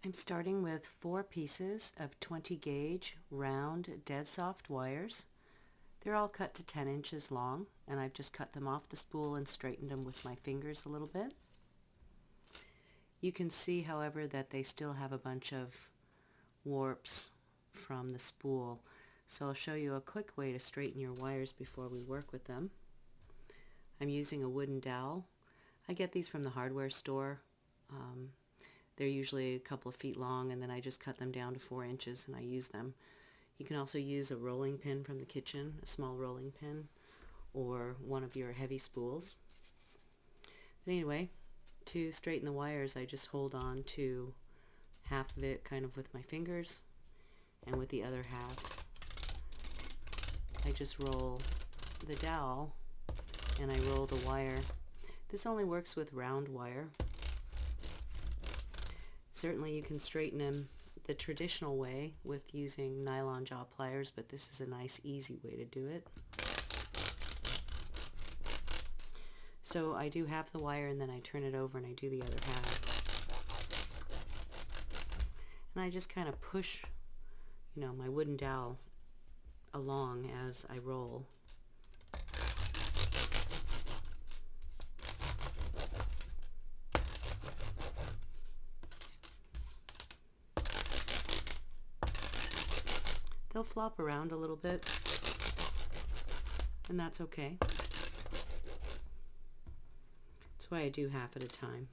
I'm starting with 4 pieces of 20 gauge round dead soft wires. They're all cut to 10 inches long, and I've just cut them off the spool and straightened them with my fingers a little bit. You can see, however, that they still have a bunch of warps from the spool, so I'll show you a quick way to straighten your wires before we work with them. I'm using a wooden dowel. I get these from the hardware store. They're usually a couple of feet long, and then I just cut them down to 4 inches and I use them. You can also use a rolling pin from the kitchen, a small rolling pin, or one of your heavy spools. But anyway, to straighten the wires, I just hold on to half of it kind of with my fingers, and with the other half I just roll the dowel and I roll the wire. This only works with round wire. Certainly you can straighten them the traditional way with using nylon jaw pliers, but this is a nice easy way to do it. So I do half the wire and then I turn it over and I do the other half. And I just kind of push, my wooden dowel along as I roll. They'll flop around a little bit, and that's okay. That's why I do half at a time.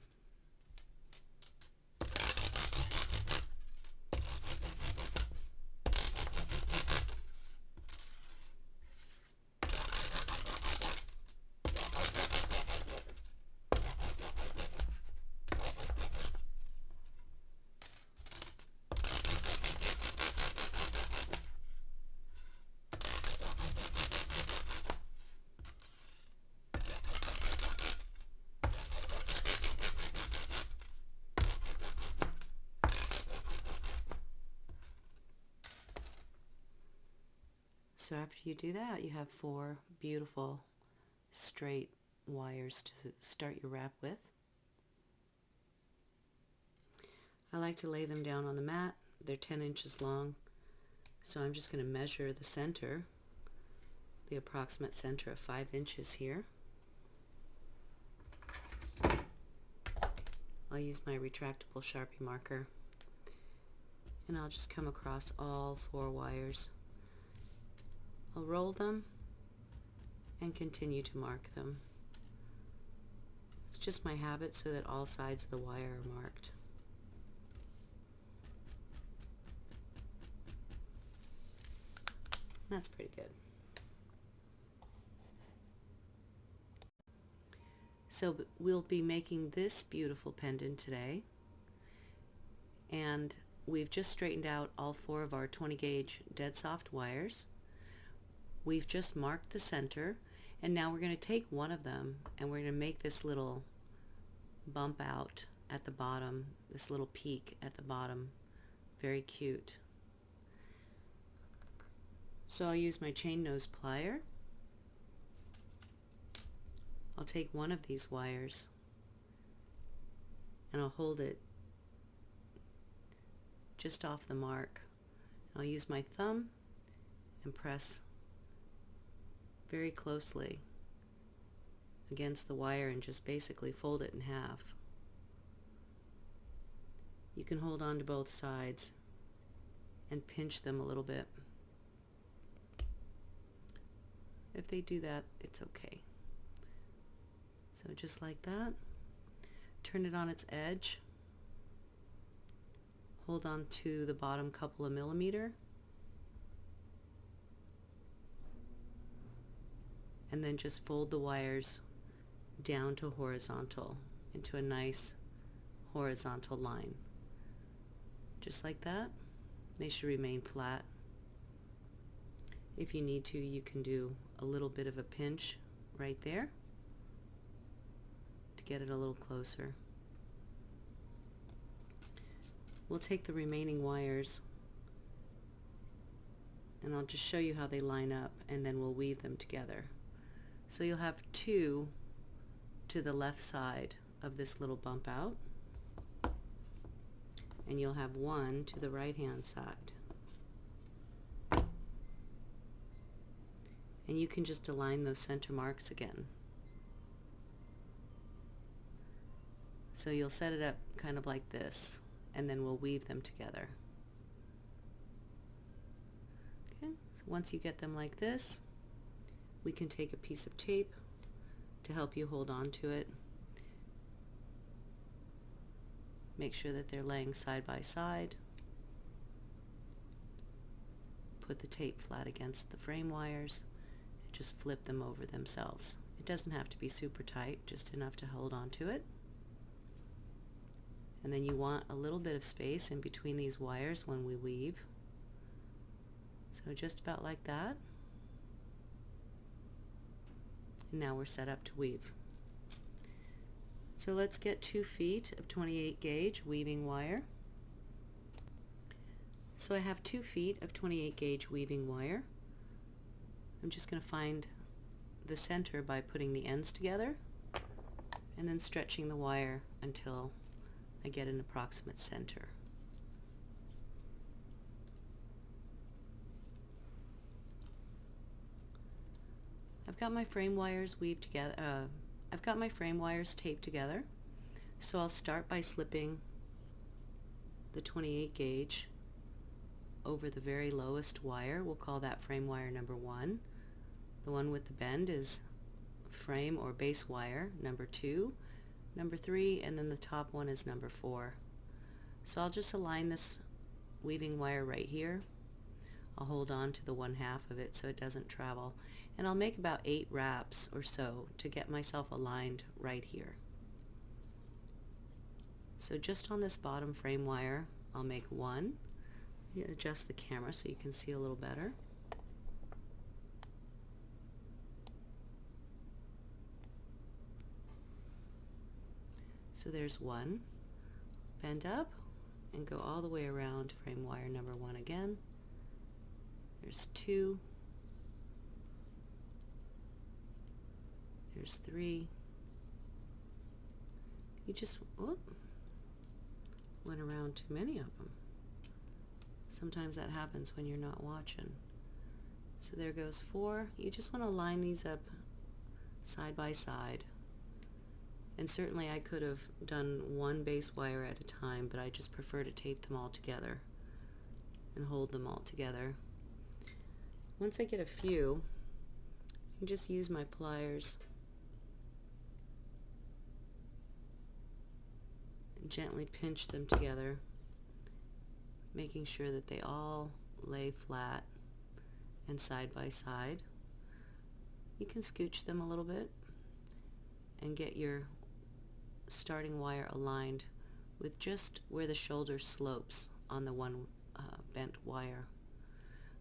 So after you do that, you have 4 beautiful straight wires to start your wrap with. I like to lay them down on the mat. They're 10 inches long, so I'm just going to measure the center, the approximate center of 5 inches here. I'll use my retractable Sharpie marker, and I'll just come across all 4 wires. I'll roll them and continue to mark them. It's just my habit so that all sides of the wire are marked. That's pretty good. So we'll be making this beautiful pendant today, and we've just straightened out all 4 of our 20 gauge dead soft wires. We've just marked the center, and now we're going to take one of them and we're going to make this little bump out at the bottom, this little peak at the bottom. Very cute. So I'll use my chain nose plier. I'll take one of these wires and I'll hold it just off the mark. I'll use my thumb and press very closely against the wire and just basically fold it in half. You can hold on to both sides and pinch them a little bit. If they do that, it's okay. So just like that, turn it on its edge, hold on to the bottom couple of millimeter, and then just fold the wires down to horizontal into a nice horizontal line. Just like that. They should remain flat. If you need to, you can do a little bit of a pinch right there to get it a little closer. We'll take the remaining wires and I'll just show you how they line up, and then we'll weave them together. So you'll have 2 to the left side of this little bump out, and you'll have one to the right hand side. And you can just align those center marks again. So you'll set it up kind of like this, and then we'll weave them together. Okay, so once you get them like this, we can take a piece of tape to help you hold on to it. Make sure that they're laying side by side. Put the tape flat against the frame wires and just flip them over themselves. It doesn't have to be super tight, just enough to hold on to it. And then you want a little bit of space in between these wires when we weave. So just about like that. And now we're set up to weave. So let's get 2 feet of 28 gauge weaving wire. So I have 2 feet of 28 gauge weaving wire. I'm just going to find the center by putting the ends together and then stretching the wire until I get an approximate center. I've got my frame wires weaved together. I've got my frame wires taped together, so I'll start by slipping the 28 gauge over the very lowest wire. We'll call that frame wire number 1. The one with the bend is frame or base wire number 2, number 3, and then the top one is number 4. So I'll just align this weaving wire right here. I'll hold on to the 1/2 of it so it doesn't travel, and I'll make about 8 wraps or so to get myself aligned right here. So just on this bottom frame wire, I'll make 1. You adjust the camera so you can see a little better. So there's 1. Bend up and go all the way around frame wire number 1 again. There's 2. There's 3. You just went around too many of them. Sometimes that happens when you're not watching. So there goes 4. You just want to line these up side by side. And certainly I could have done one base wire at a time, but I just prefer to tape them all together and hold them all together. Once I get a few, I can just use my pliers and gently pinch them together, making sure that they all lay flat and side by side. You can scooch them a little bit and get your starting wire aligned with just where the shoulder slopes on the one bent wire.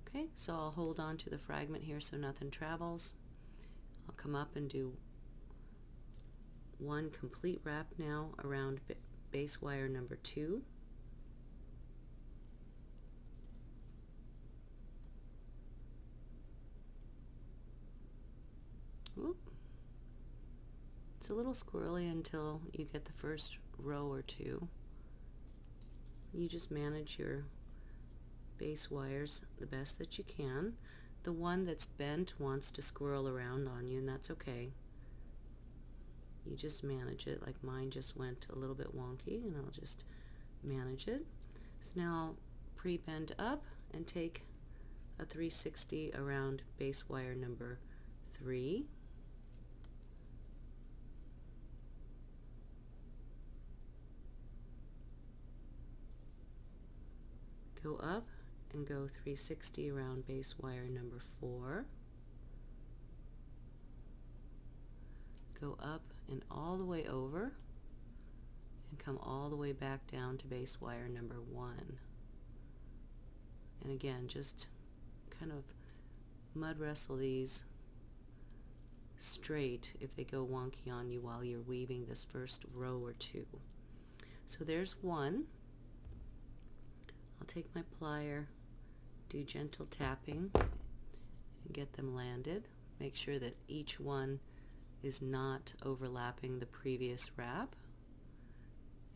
Okay, so I'll hold on to the fragment here so nothing travels. I'll come up and do one complete wrap now around base wire number 2. Oop. It's a little squirrely until you get the first row or 2. You just manage your base wires the best that you can. The one that's bent wants to squirrel around on you, and that's okay. You just manage it. Like mine just went a little bit wonky, and I'll just manage it. So now I'll pre-bend up and take a 360 around base wire number 3. Go up and go 360 around base wire number 4. Go up and all the way over and come all the way back down to base wire number 1. And again, just kind of mud wrestle these straight if they go wonky on you while you're weaving this first row or 2. So there's 1. I'll take my plier, do gentle tapping, and get them landed. Make sure that each one is not overlapping the previous wrap.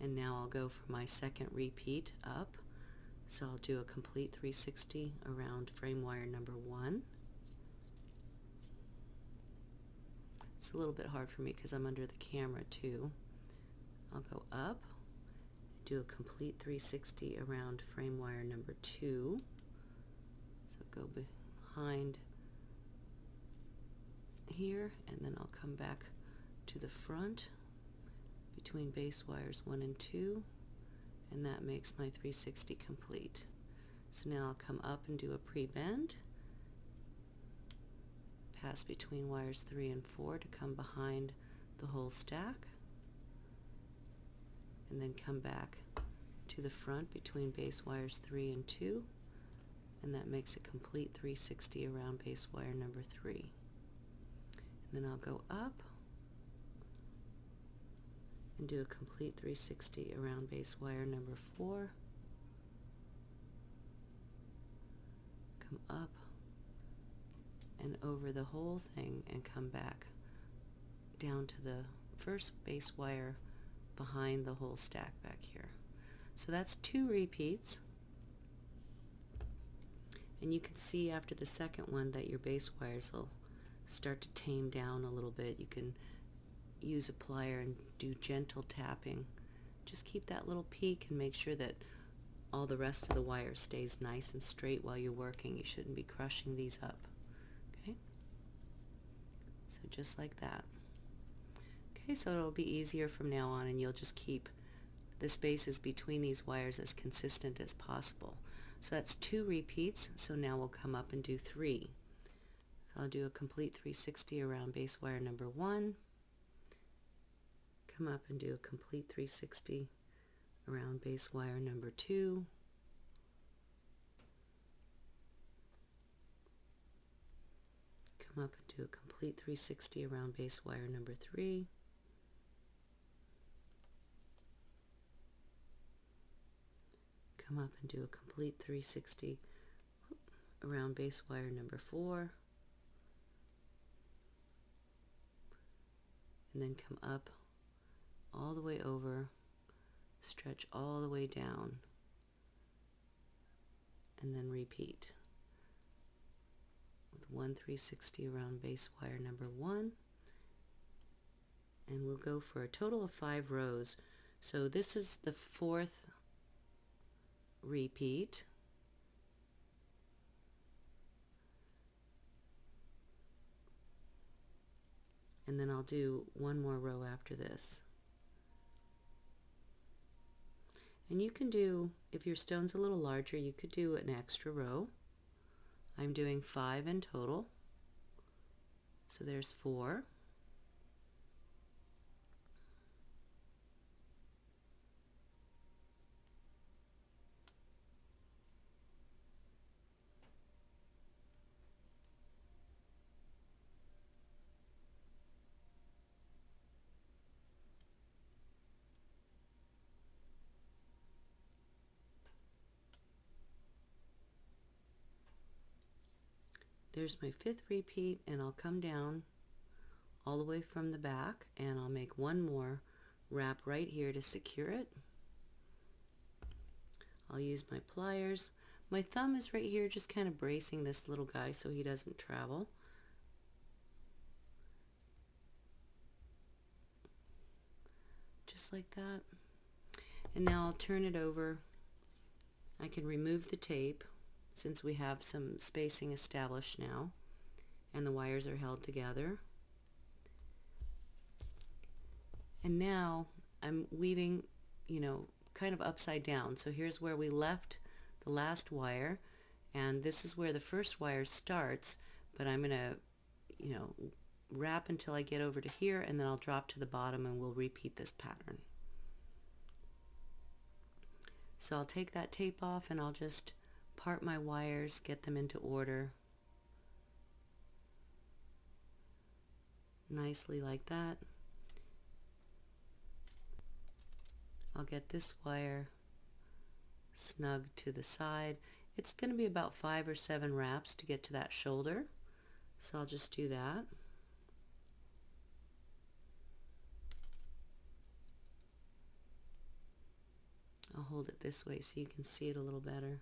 And now I'll go for my second repeat up. So I'll do a complete 360 around frame wire number 1. It's a little bit hard for me because I'm under the camera too. I'll go up, do a complete 360 around frame wire number 2. So go behind here, and then I'll come back to the front between base wires 1 and 2, and that makes my 360 complete. So now I'll come up and do a pre-bend, pass between wires 3 and 4 to come behind the whole stack, and then come back to the front between base wires 3 and 2, and that makes a complete 360 around base wire number 3. And then I'll go up and do a complete 360 around base wire number 4, come up and over the whole thing and come back down to the first base wire behind the whole stack back here. So that's 2 repeats, and you can see after the second one that your base wires will start to tame down a little bit. You can use a plier and do gentle tapping. Just keep that little peak and make sure that all the rest of the wire stays nice and straight while you're working. You shouldn't be crushing these up. Okay? So just like that. Okay, so it'll be easier from now on, and you'll just keep the spaces between these wires as consistent as possible. So that's 2 repeats, so now we'll come up and do 3. So I'll do a complete 360 around base wire number 1, come up and do a complete 360 around base wire number 2, come up and do a complete 360 around base wire number 3, come up and do a complete 360 around base wire number 4, and then come up all the way over, stretch all the way down, and then repeat with 1 360 around base wire number 1, and we'll go for a total of 5 rows. So this is the 4th repeat, and then I'll do 1 more row after this. And you can do, if your stone's a little larger, you could do an extra row. I'm doing 5 in total, so there's 4. There's my 5th repeat, and I'll come down all the way from the back, and I'll make 1 more wrap right here to secure it. I'll use my pliers. My thumb is right here just kind of bracing this little guy so he doesn't travel. Just like that. And now I'll turn it over. I can remove the tape since we have some spacing established now and the wires are held together. And now I'm weaving, kind of upside down. So here's where we left the last wire, and this is where the first wire starts, but I'm going to, wrap until I get over to here, and then I'll drop to the bottom and we'll repeat this pattern. So I'll take that tape off and I'll just part my wires, get them into order nicely like that. I'll get this wire snug to the side. It's going to be about 5 or 7 wraps to get to that shoulder, so I'll just do that. hold it this way so you can see it a little better.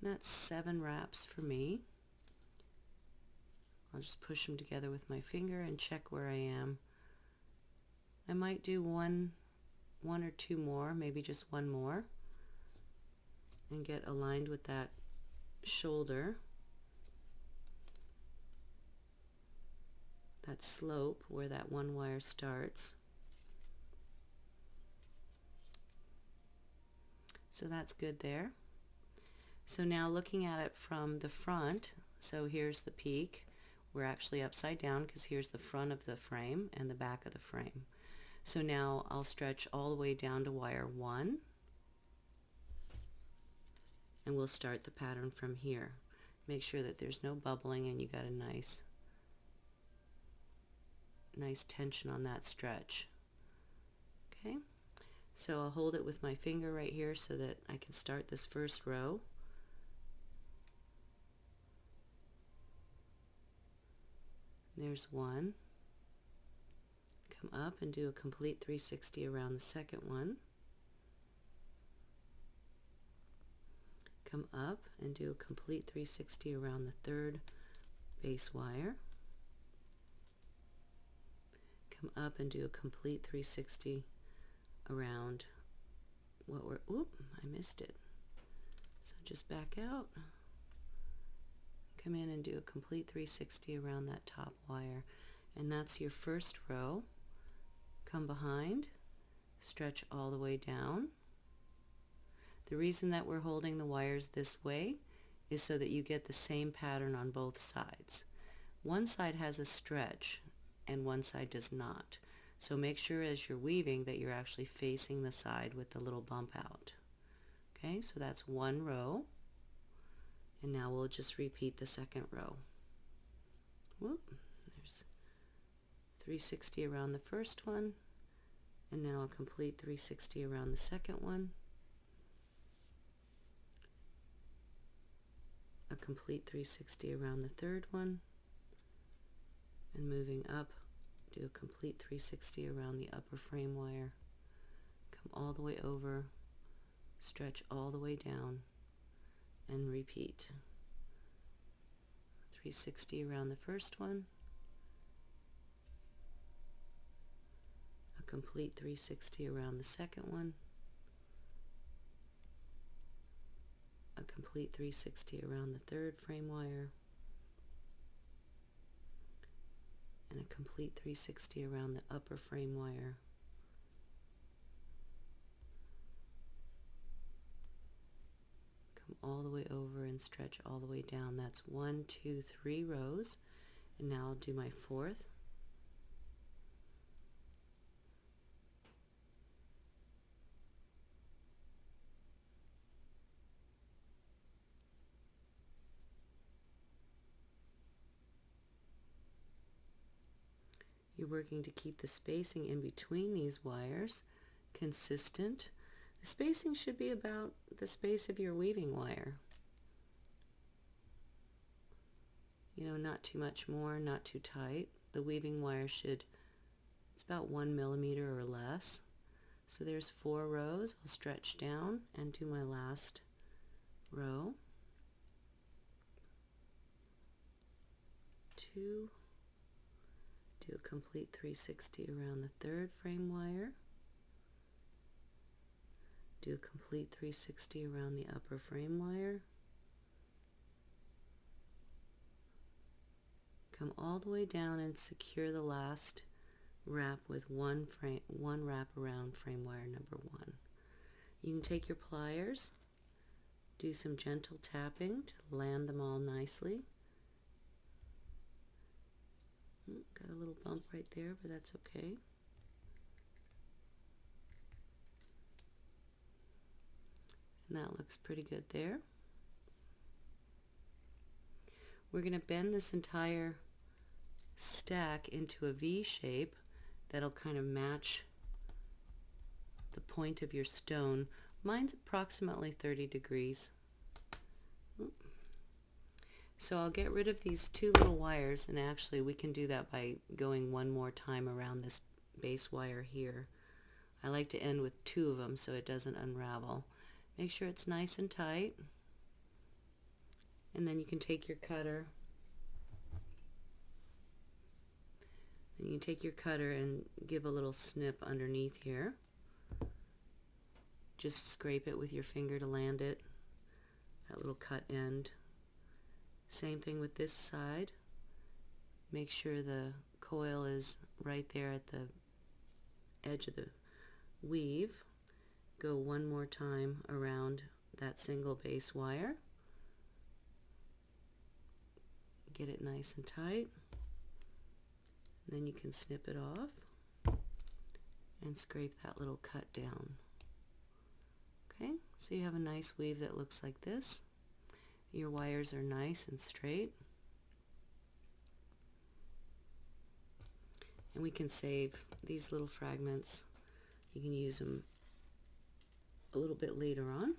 That's 7 wraps for me. I'll just push them together with my finger and check where I am. I might do one or two more, maybe just one more, and get aligned with that shoulder, that slope where that one wire starts. So that's good there. So now looking at it from the front, so here's the peak. We're actually upside down because here's the front of the frame and the back of the frame. So now I'll stretch all the way down to wire 1, and we'll start the pattern from here. Make sure that there's no bubbling and you got a nice tension on that stretch. Okay, so I'll hold it with my finger right here so that I can start this first row. There's one. Come up and do a complete 360 around the second one. Come up and do a complete 360 around the third base wire. Come up and do a complete 360 around what we're, I missed it. So just back out. Come in and do a complete 360 around that top wire, and that's your first row. Come behind, stretch all the way down. The reason that we're holding the wires this way is so that you get the same pattern on both sides. One side has a stretch and one side does not, so make sure as you're weaving that you're actually facing the side with the little bump out. Okay, so that's one row. And now we'll just repeat the second row. There's 360 around the first one, and now a complete 360 around the second one, a complete 360 around the third one, and moving up, do a complete 360 around the upper frame wire. Come all the way over, stretch all the way down, and repeat. 360 around the first one, a complete 360 around the second one, a complete 360 around the third frame wire, and a complete 360 around the upper frame wire. All the way over and stretch all the way down. That's 1, 2, 3 rows, and now I'll do my fourth. You're working to keep the spacing in between these wires consistent. The spacing should be about the space of your weaving wire. You know, not too much more, not too tight. The weaving wire should, it's about 1 millimeter or less. So there's 4 rows. I'll stretch down and do my last row. 2, do a complete 360 around the third frame wire. Do a complete 360 around the upper frame wire. Come all the way down and secure the last wrap with one wrap around frame wire number 1. You can take your pliers, do some gentle tapping to land them all nicely. Got a little bump right there, but that's okay. And that looks pretty good there. We're going to bend this entire stack into a V shape that'll kind of match the point of your stone. Mine's approximately 30 degrees. So I'll get rid of these two little wires, and actually we can do that by going one more time around this base wire here. I like to end with two of them so it doesn't unravel. Make sure it's nice and tight, and then you can take your cutter and give a little snip underneath here. Just scrape it with your finger to land it, that little cut end. Same thing with this side. Make sure the coil is right there at the edge of the weave. Go one more time around that single base wire. Get it nice and tight. And then you can snip it off and scrape that little cut down. Okay, so you have a nice weave that looks like this. Your wires are nice and straight. And we can save these little fragments. You can use them a little bit later on.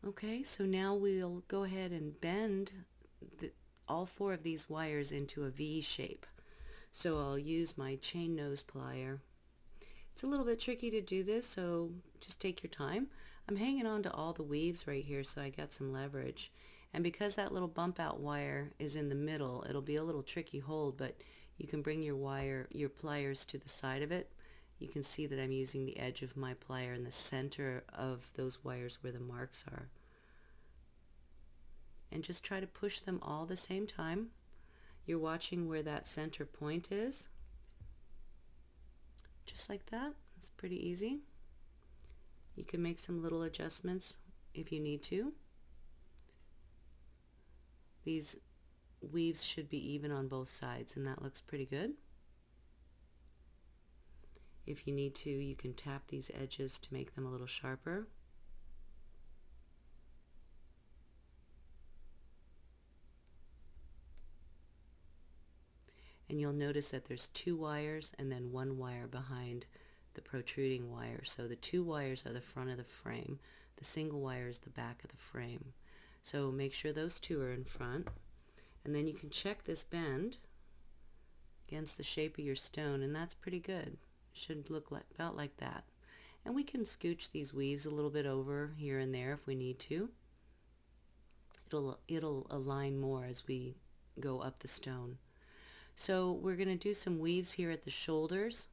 Okay, so now we'll go ahead and bend all four of these wires into a V shape. So I'll use my chain nose plier. It's a little bit tricky to do this, so just take your time. I'm hanging on to all the weaves right here so I got some leverage. And because that little bump out wire is in the middle, it'll be a little tricky hold, but you can bring your pliers to the side of it. You can see that I'm using the edge of my plier in the center of those wires where the marks are. And just try to push them all the same time. You're watching where that center point is. Just like that. It's pretty easy. You can make some little adjustments if you need to. These weaves should be even on both sides, and that looks pretty good. If you need to, you can tap these edges to make them a little sharper. And you'll notice that there's two wires and then one wire behind the protruding wire. So the two wires are the front of the frame. The single wire is the back of the frame. So make sure those two are in front. And then you can check this bend against the shape of your stone, and that's pretty good. Should look like, about like that. And we can scooch these weaves a little bit over here and there if we need to. It'll align more as we go up the stone. So we're going to do some weaves here at the shoulders,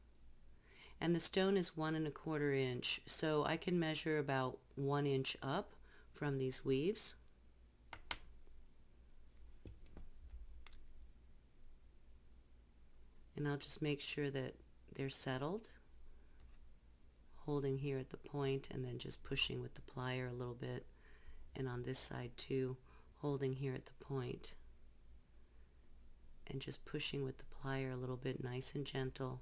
and the stone is 1 1/4 inch, so I can measure about 1 inch up from these weaves. And I'll just make sure that they're settled, holding here at the point and then just pushing with the plier a little bit, and on this side too, holding here at the point and just pushing with the plier a little bit, nice and gentle,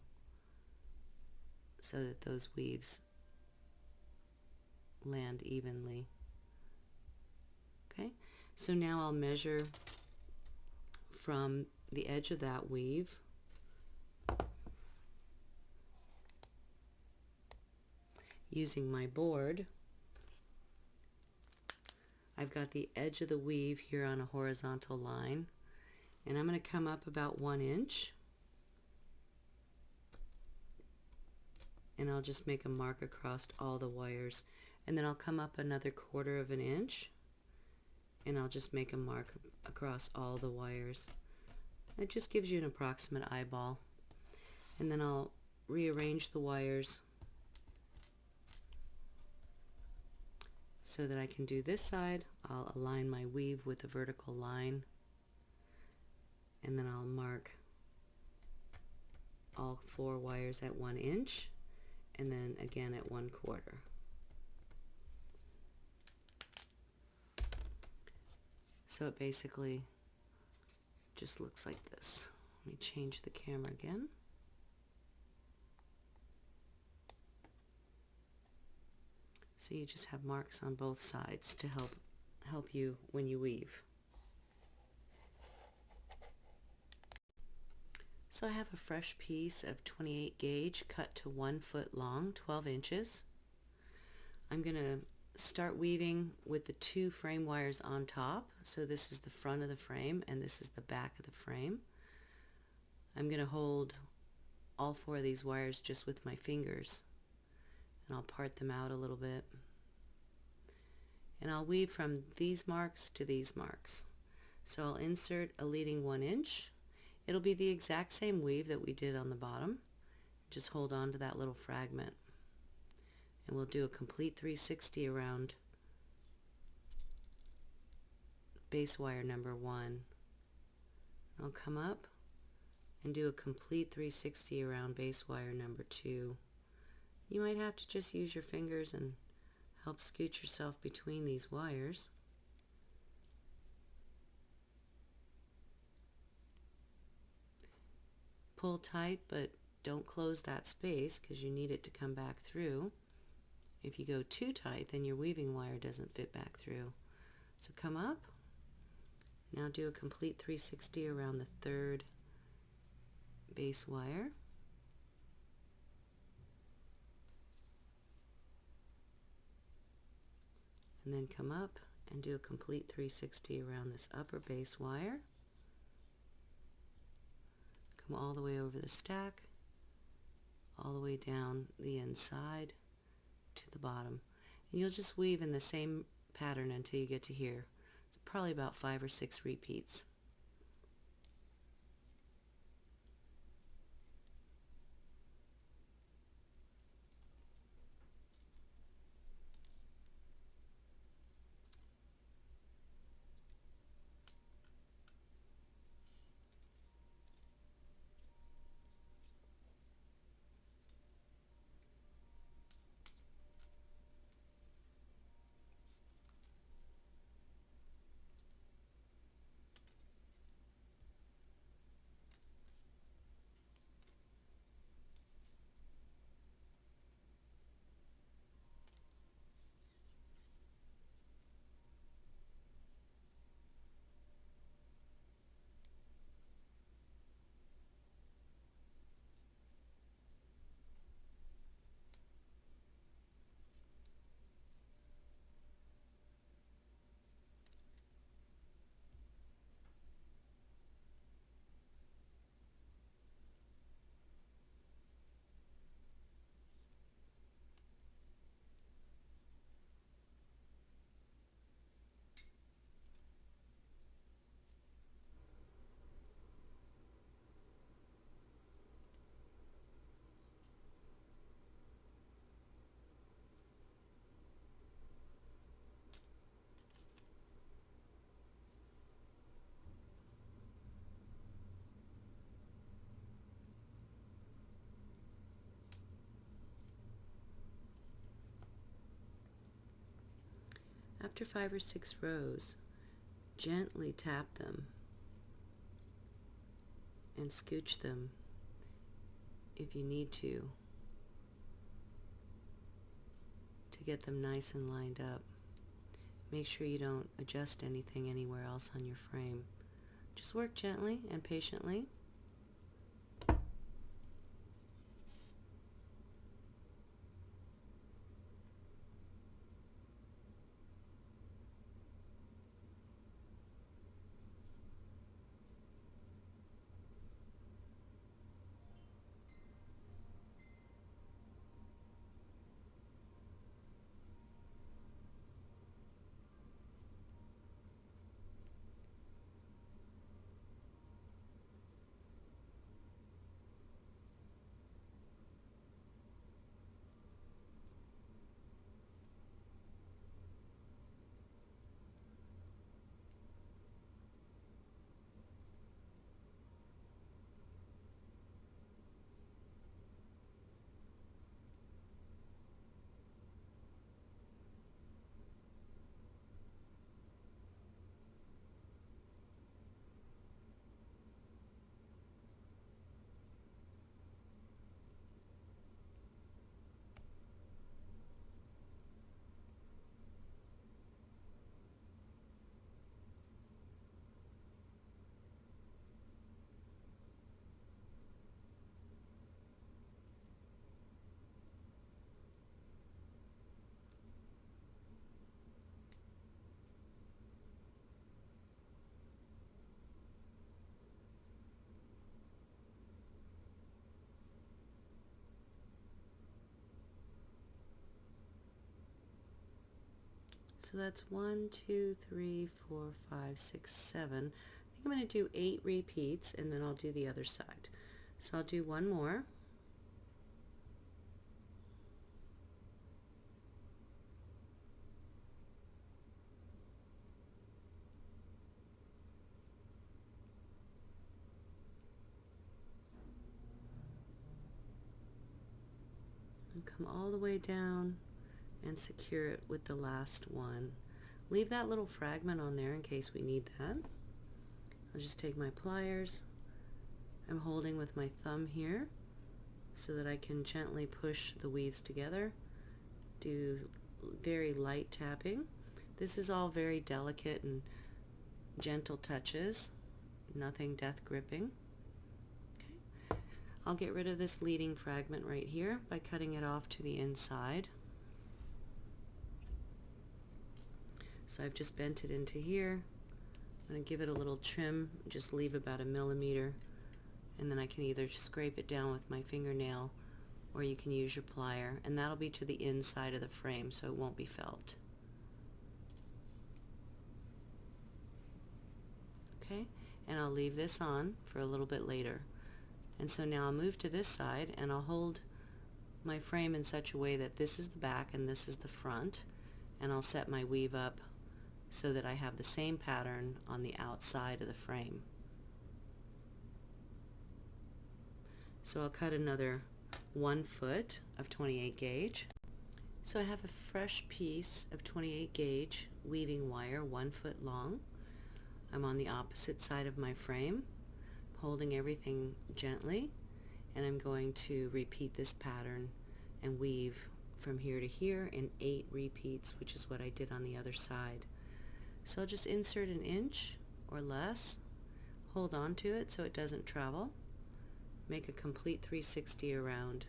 so that those weaves land evenly. Okay, so now I'll measure from the edge of that weave using my board. I've got the edge of the weave here on a horizontal line, and I'm going to come up about 1 inch, and I'll just make a mark across all the wires, and then I'll come up another 1/4 of an inch, and I'll just make a mark across all the wires. It just gives you an approximate eyeball, and then I'll rearrange the wires so that I can do this side. I'll align my weave with a vertical line, and then I'll mark all 4 wires at 1 inch, and then again at 1/4. So it basically just looks like this. Let me change the camera again. So you just have marks on both sides to help you when you weave. So I have a fresh piece of 28 gauge cut to 1 foot long, 12 inches. I'm going to start weaving with the 2 frame wires on top. So this is the front of the frame and this is the back of the frame. I'm going to hold all 4 of these wires just with my fingers, and I'll part them out a little bit. And I'll weave from these marks to these marks. So I'll insert a leading 1 inch. It'll be the exact same weave that we did on the bottom. Just hold on to that little fragment. And we'll do a complete 360 around base wire number 1. I'll come up and do a complete 360 around base wire number 2. You might have to just use your fingers and help scoot yourself between these wires. Pull tight, but don't close that space because you need it to come back through. If you go too tight, then your weaving wire doesn't fit back through. So come up. Now do a complete 360 around the 3rd base wire. And then come up and do a complete 360 around this upper base wire. Come all the way over the stack, all the way down the inside to the bottom. And you'll just weave in the same pattern until you get to here. It's probably about 5 or 6 repeats. After 5 or 6 rows, gently tap them and scooch them if you need to get them nice and lined up. Make sure you don't adjust anything anywhere else on your frame. Just work gently and patiently. So that's 1, 2, 3, 4, 5, 6, 7. I think I'm going to do 8 repeats and then I'll do the other side. So I'll do one more. And come all the way down and secure it with the last one. Leave that little fragment on there in case we need that. I'll just take my pliers. I'm holding with my thumb here so that I can gently push the weaves together. Do very light tapping. This is all very delicate and gentle touches, nothing death gripping. Okay. I'll get rid of this leading fragment right here by cutting it off to the inside. So I've just bent it into here. I'm going to give it a little trim, just leave about 1 millimeter, and then I can either scrape it down with my fingernail or you can use your plier, and that'll be to the inside of the frame so it won't be felt. Okay, and I'll leave this on for a little bit later. And so now I'll move to this side and I'll hold my frame in such a way that this is the back and this is the front, and I'll set my weave up so that I have the same pattern on the outside of the frame. So I'll cut another 1 foot of 28 gauge. So I have a fresh piece of 28 gauge weaving wire 1 foot long. I'm on the opposite side of my frame, holding everything gently, and I'm going to repeat this pattern and weave from here to here in 8 repeats, which is what I did on the other side. So I'll just insert 1 inch or less, hold on to it so it doesn't travel, make a complete 360 around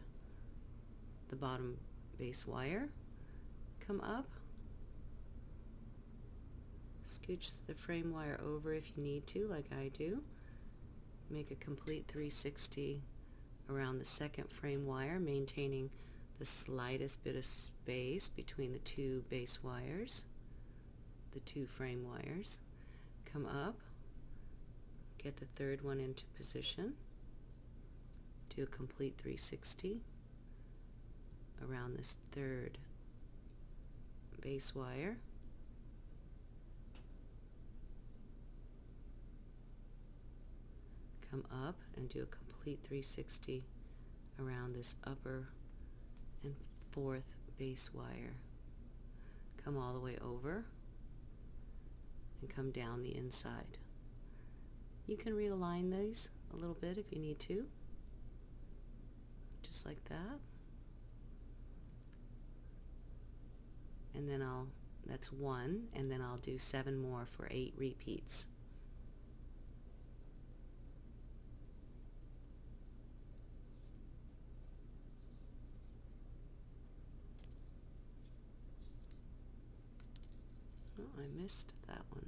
the bottom base wire, come up, scooch the frame wire over if you need to, like I do, make a complete 360 around the second frame wire, maintaining the slightest bit of space between the 2 base wires, the 2 frame wires. Come up, get the third one into position, do a complete 360 around this third base wire, come up and do a complete 360 around this upper and 4th base wire, come all the way over and come down the inside. You can realign these a little bit if you need to, just like that. And then that's 1, and then I'll do 7 more for 8 repeats. Oh, I missed that one.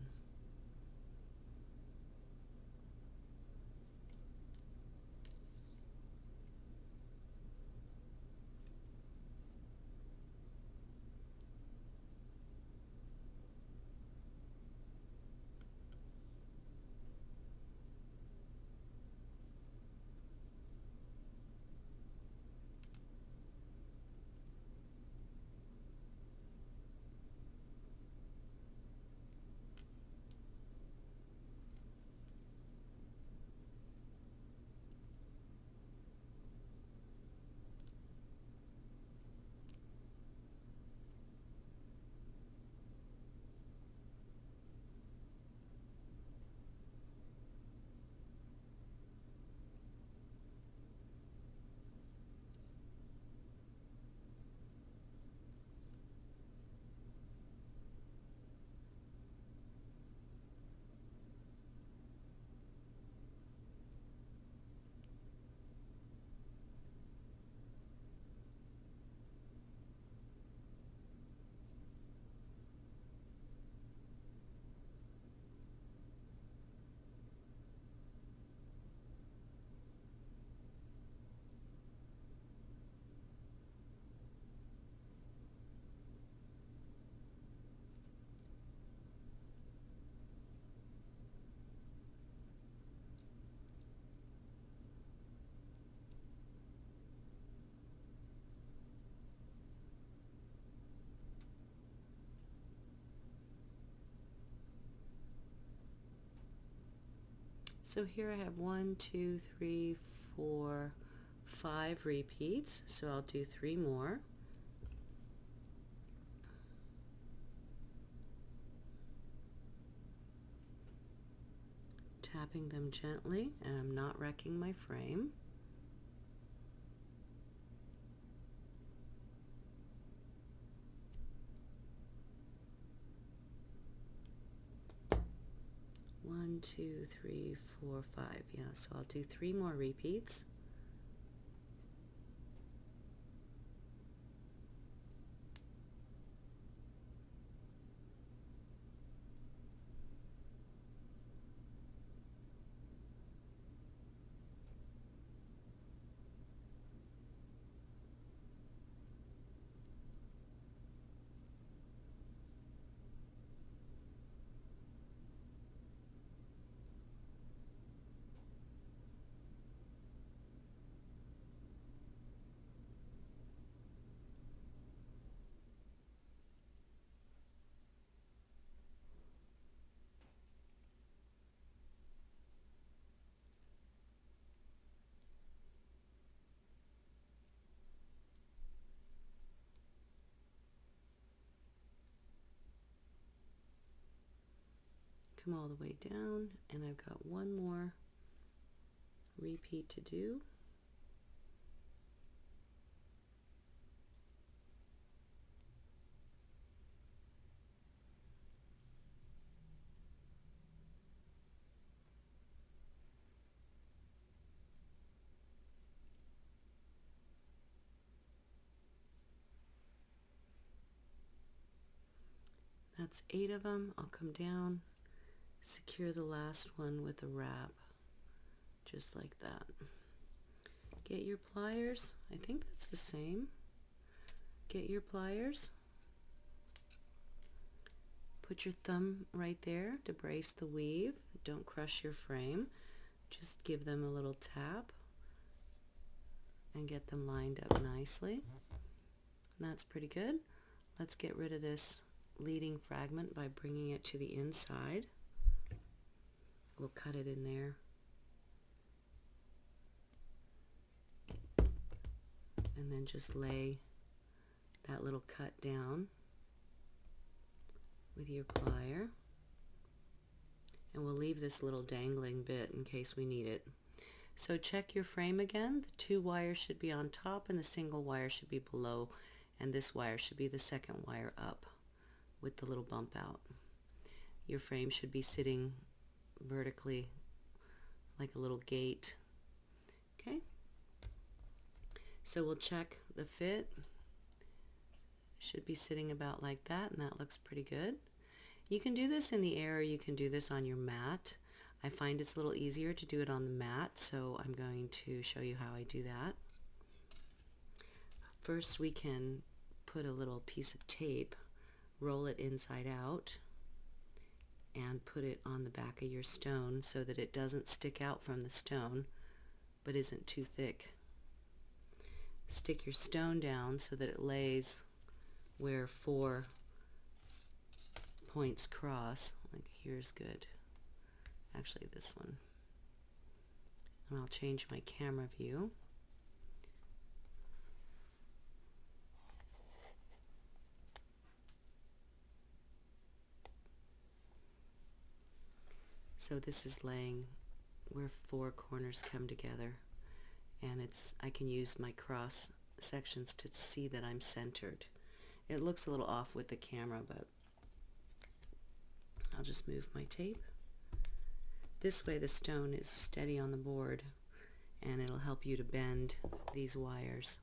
So here I have 1, 2, 3, 4, 5 repeats, so I'll do 3 more. Tapping them gently, and I'm not wrecking my frame. One, two, three, four, 5. Yeah, so I'll do 3 more repeats. Come all the way down, and I've got 1 more repeat to do. That's 8 of them. I'll come down, secure the last one with a wrap, just like that. Get your pliers. I think that's the same. Get your pliers. Put your thumb right there to brace the weave. Don't crush your frame. Just give them a little tap and get them lined up nicely. And that's pretty good. Let's get rid of this leading fragment by bringing it to the inside. We'll cut it in there. And then just lay that little cut down with your plier. And we'll leave this little dangling bit in case we need it. So check your frame again. The 2 wires should be on top and the single wire should be below, and this wire should be the second wire up with the little bump out. Your frame should be sitting vertically like a little gate. Okay? So we'll check the fit. Should be sitting about like that, and that looks pretty good. You can do this in the air, or you can do this on your mat. I find it's a little easier to do it on the mat, so I'm going to show you how I do that. First, we can put a little piece of tape, roll it inside out, and put it on the back of your stone so that it doesn't stick out from the stone but isn't too thick. Stick your stone down so that it lays where 4 points cross. Like here's good. Actually this one. And I'll change my camera view. So this is laying where 4 corners come together, and I can use my cross sections to see that I'm centered. It looks a little off with the camera, but I'll just move my tape. This way the stone is steady on the board, and it'll help you to bend these wires.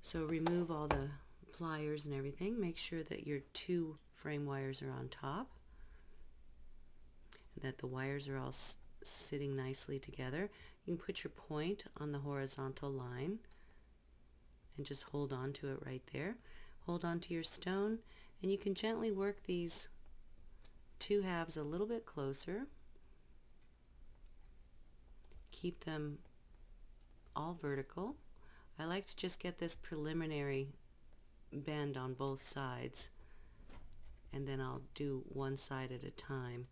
So remove all the pliers and everything. Make sure that your 2 frame wires are on top, and that the wires are all sitting nicely together. You can put your point on the horizontal line and just hold on to it right there. Hold on to your stone, and you can gently work these 2 halves a little bit closer. Keep them all vertical. I like to just get this preliminary bend on both sides, and then I'll do one side at a time.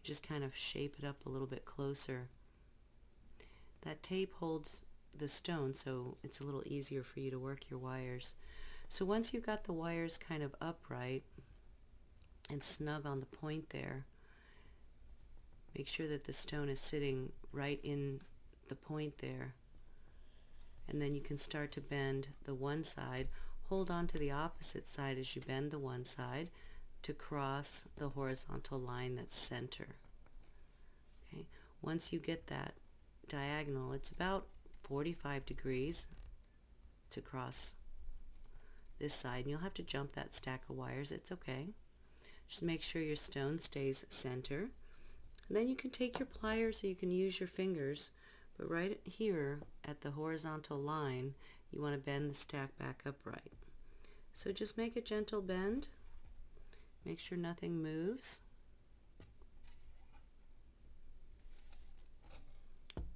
Just kind of shape it up a little bit closer. That tape holds the stone, so it's a little easier for you to work your wires. So once you've got the wires kind of upright and snug on the point there, make sure that the stone is sitting right in the point there. And then you can start to bend the one side. Hold on to the opposite side as you bend the one side to cross the horizontal line that's center. Okay. Once you get that diagonal, it's about 45 degrees to cross this side, and you'll have to jump that stack of wires. It's okay. Just make sure your stone stays center. And then you can take your pliers or you can use your fingers, but right here at the horizontal line you want to bend the stack back upright. So just make a gentle bend. Make sure nothing moves.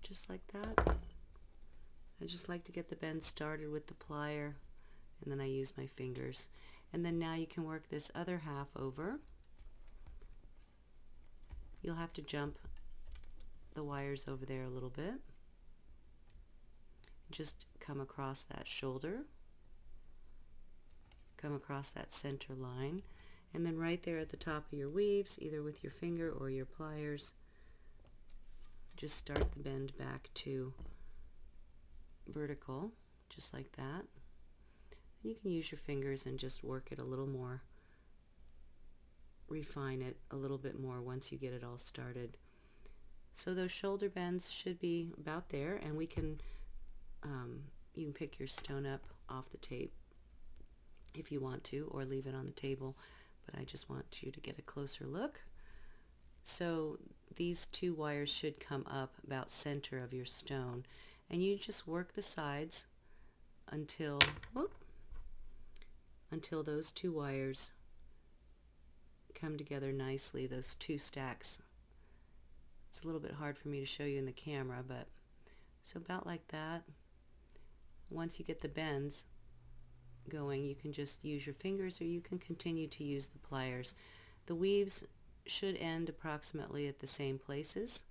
Just like that. I just like to get the bend started with the plier, and then I use my fingers. And then now you can work this other half over. You'll have to jump the wires over there a little bit. Just come across that shoulder. Come across that center line. And then right there at the top of your weaves, either with your finger or your pliers, just start the bend back to vertical, just like that. And you can use your fingers and just work it a little more, refine it a little bit more once you get it all started. So those shoulder bends should be about there, and we can you can pick your stone up off the tape if you want to, or leave it on the table, but I just want you to get a closer look. So these two wires should come up about center of your stone, and you just work the sides until those two wires come together nicely, those two stacks. It's a little bit hard for me to show you in the camera, but so about like that. Once you get the bends going, you can just use your fingers, or you can continue to use the pliers. The weaves should end approximately at the same places.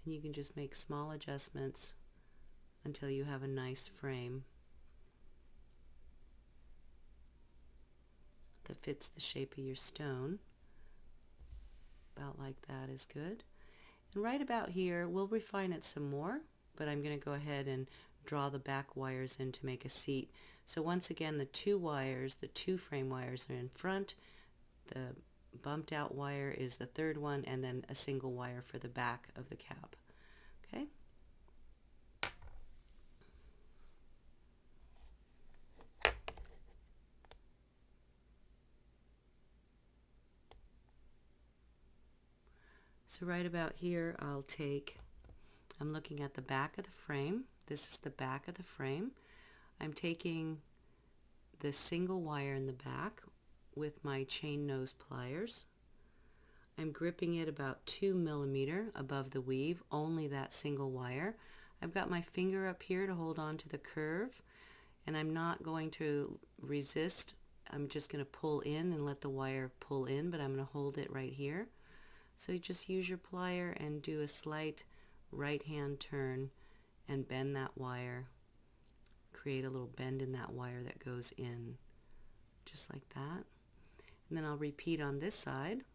And you can just make small adjustments until you have a nice frame that fits the shape of your stone. About like that is good. And right about here, we'll refine it some more, but I'm going to go ahead and draw the back wires in to make a seat. So once again, the two wires, the two frame wires are in front, the bumped out wire is the third one, and then a single wire for the back of the cap. Okay? So right about here, I'm looking at the back of the frame. This is the back of the frame. I'm taking the single wire in the back with my chain nose pliers. I'm gripping it about 2 millimeters above the weave, only that single wire. I've got my finger up here to hold on to the curve, and I'm not going to resist. I'm just going to pull in and let the wire pull in, but I'm going to hold it right here. So you just use your plier and do a slight right hand turn and bend that wire. Create a little bend in that wire that goes in, just like that. And then I'll repeat on this side.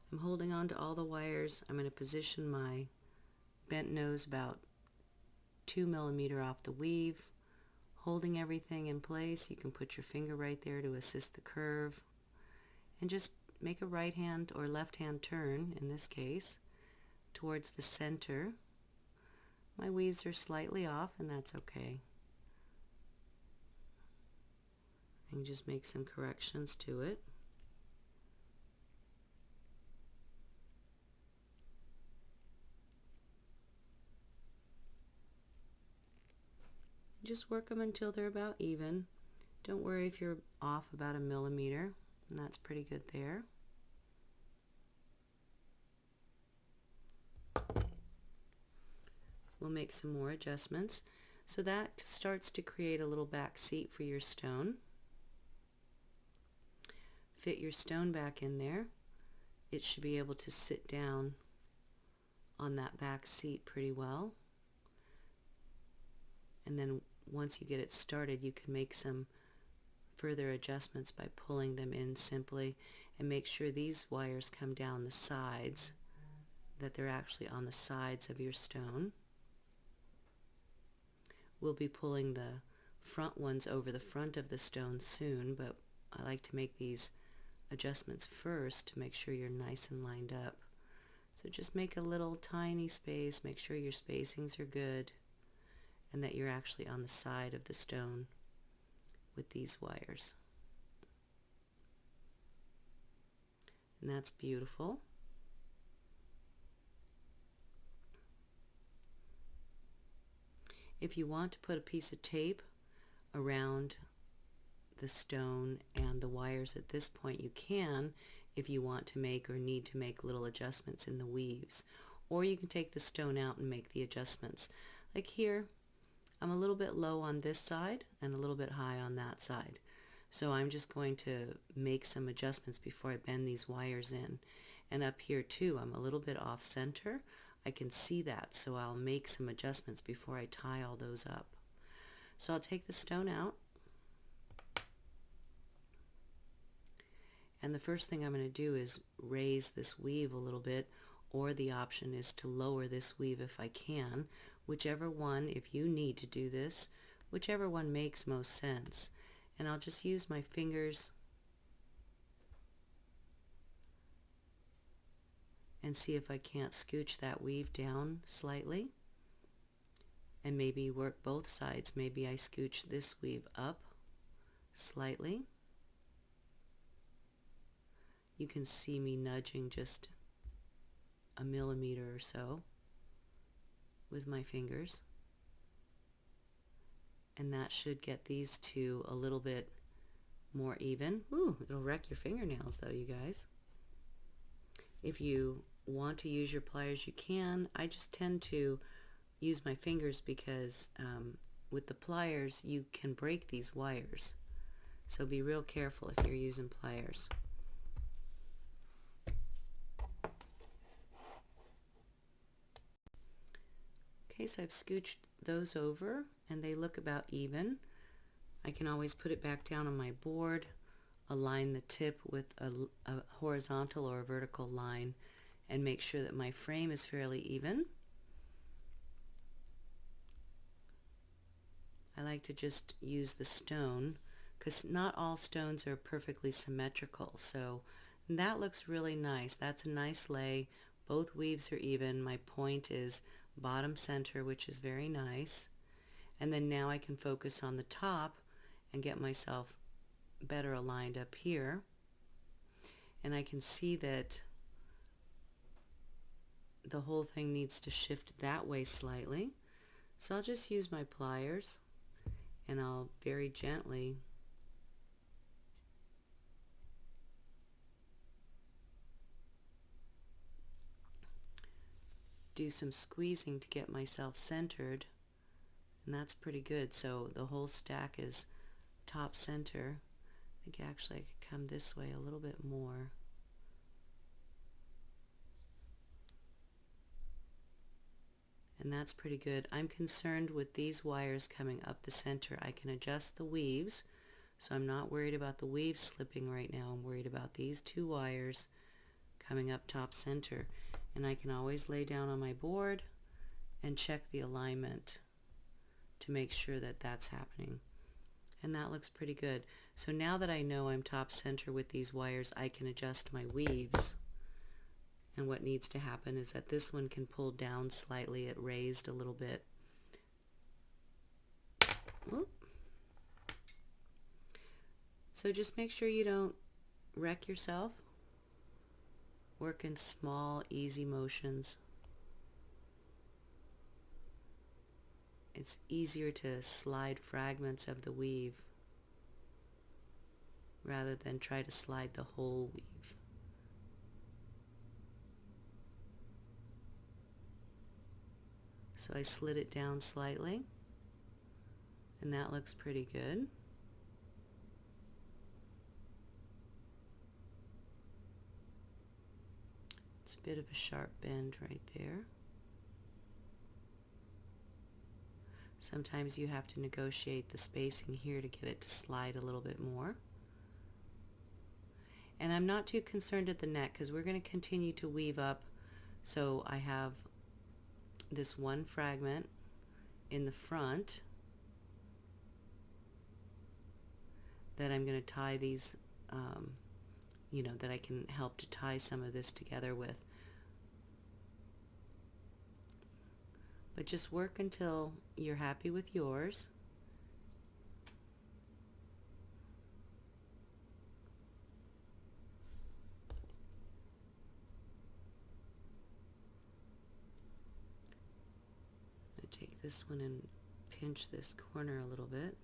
I'm holding on to all the wires. I'm going to position my bent nose about 2 millimeters off the weave, holding everything in place. You can put your finger right there to assist the curve, and just make a right hand or left hand turn, in this case, towards the center. My weaves are slightly off, and that's okay. I can just make some corrections to it. Just work them until they're about even. Don't worry if you're off about 1 millimeter, and that's pretty good there. We'll make some more adjustments. So that starts to create a little back seat for your stone. Fit your stone back in there. It should be able to sit down on that back seat pretty well. And then once you get it started, you can make some further adjustments by pulling them in simply, and make sure these wires come down the sides, that they're actually on the sides of your stone. We'll be pulling the front ones over the front of the stone soon, but I like to make these adjustments first to make sure you're nice and lined up. So just make a little tiny space, make sure your spacings are good, and that you're actually on the side of the stone with these wires. And that's beautiful. If you want to put a piece of tape around the stone and the wires at this point, you can, if you want to make or need to make little adjustments in the weaves. Or you can take the stone out and make the adjustments. Like here, I'm a little bit low on this side and a little bit high on that side. So I'm just going to make some adjustments before I bend these wires in. And up here too, I'm a little bit off center. I can see that, so I'll make some adjustments before I tie all those up. So I'll take the stone out. And the first thing I'm going to do is raise this weave a little bit, or the option is to lower this weave if I can. Whichever one, if you need to do this, whichever one makes most sense. And I'll just use my fingers and see if I can't scooch that weave down slightly. And maybe work both sides. Maybe I scooch this weave up slightly. You can see me nudging just a millimeter or so with my fingers. And that should get these two a little bit more even. Ooh, it'll wreck your fingernails though, you guys. If you want to use your pliers, you can. I just tend to use my fingers because with the pliers you can break these wires. So be real careful if you're using pliers. Okay, so I've scooched those over and they look about even. I can always put it back down on my board, align the tip with a horizontal or a vertical line, and make sure that my frame is fairly even. I like to just use the stone because not all stones are perfectly symmetrical. So that looks really nice. That's a nice lay. Both weaves are even. My point is bottom center, which is very nice. And then now I can focus on the top and get myself better aligned up here. And I can see that the whole thing needs to shift that way slightly. So I'll just use my pliers and I'll very gently do some squeezing to get myself centered, and that's pretty good. So the whole stack is top center. I think actually I could come this way a little bit more. And that's pretty good. I'm concerned with these wires coming up the center. I can adjust the weaves, so I'm not worried about the weaves slipping right now. I'm worried about these two wires coming up top center. And I can always lay down on my board and check the alignment to make sure that that's happening. And that looks pretty good. So now that I know I'm top center with these wires, I can adjust my weaves. And what needs to happen is that this one can pull down slightly. It raised a little bit. Whoop. So just make sure you don't wreck yourself. Work in small, easy motions. It's easier to slide fragments of the weave rather than try to slide the whole weave. So I slid it down slightly. And that looks pretty good. It's a bit of a sharp bend right there. Sometimes you have to negotiate the spacing here to get it to slide a little bit more. And I'm not too concerned at the neck because we're going to continue to weave up. So I have this one fragment in the front that I'm going to tie these, that I can help to tie some of this together with. But just work until you're happy with yours. I'm going to take this one and pinch this corner a little bit.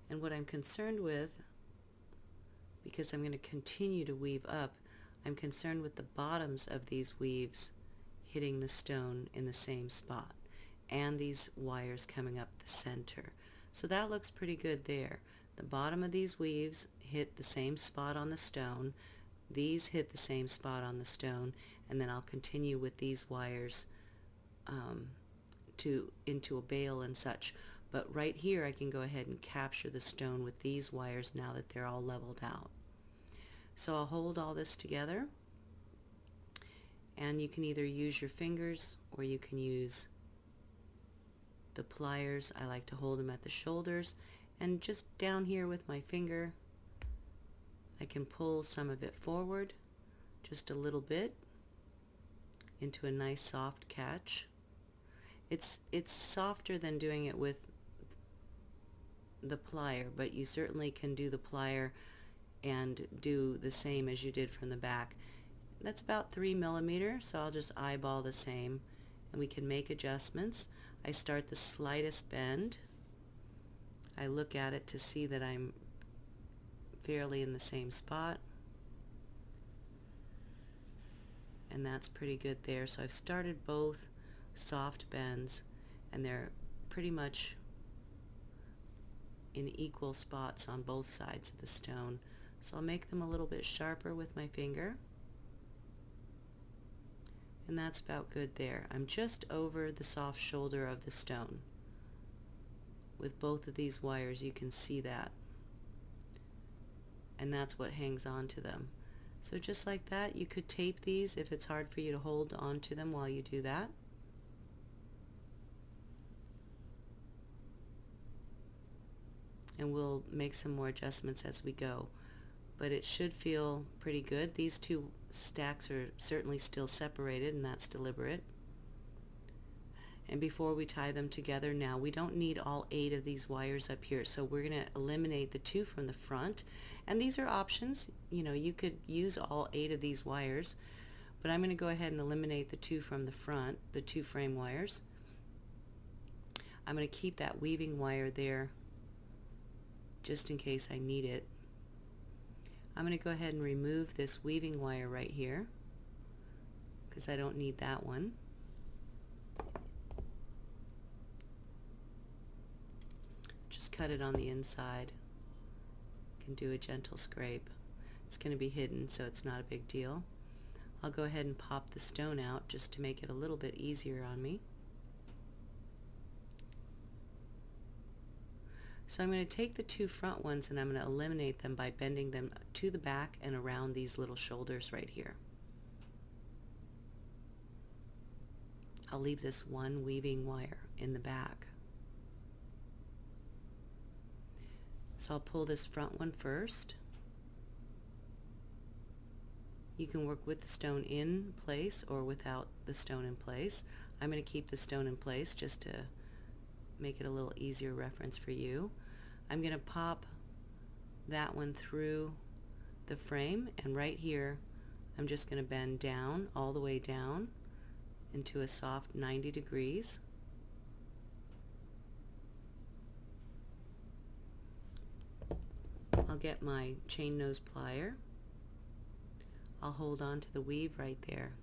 And what I'm concerned with, because I'm going to continue to weave up, I'm concerned with the bottoms of these weaves hitting the stone in the same spot and these wires coming up the center. So that looks pretty good there. The bottom of these weaves hit the same spot on the stone, these hit the same spot on the stone, and then I'll continue with these wires into a bale and such. But right here I can go ahead and capture the stone with these wires now that they're all leveled out. So I'll hold all this together, and you can either use your fingers or you can use the pliers. I like to hold them at the shoulders, and just down here with my finger I can pull some of it forward just a little bit into a nice soft catch. It's softer than doing it with the plier, but you certainly can do the plier and do the same as you did from the back. That's about 3 millimeters, so I'll just eyeball the same, and we can make adjustments. I start the slightest bend. I look at it to see that I'm fairly in the same spot, and that's pretty good there. So I've started both soft bends, and they're pretty much in equal spots on both sides of the stone. So I'll make them a little bit sharper with my finger, and that's about good there. I'm just over the soft shoulder of the stone. With both of these wires you can see that, and that's what hangs on to them. So just like that, you could tape these if it's hard for you to hold on to them while you do that. And we'll make some more adjustments as we go, but it should feel pretty good. These two stacks are certainly still separated, and that's deliberate. And before we tie them together, now we don't need all 8 of these wires up here, so we're going to eliminate the 2 from the front. And these are options. You could use all 8 of these wires, but I'm going to go ahead and eliminate the 2 from the front, the 2 frame wires. I'm going to keep that weaving wire there just in case I need it. I'm going to go ahead and remove this weaving wire right here because I don't need that one. Just cut it on the inside. Can do a gentle scrape. It's going to be hidden, so it's not a big deal. I'll go ahead and pop the stone out just to make it a little bit easier on me. So I'm going to take the 2 front ones and I'm going to eliminate them by bending them to the back and around these little shoulders right here. I'll leave this one weaving wire in the back. So I'll pull this front one first. You can work with the stone in place or without the stone in place. I'm going to keep the stone in place just to make it a little easier reference for you. I'm going to pop that one through the frame, and right here I'm just going to bend down, all the way down into a soft 90 degrees. I'll get my chain nose plier. I'll hold on to the weave right there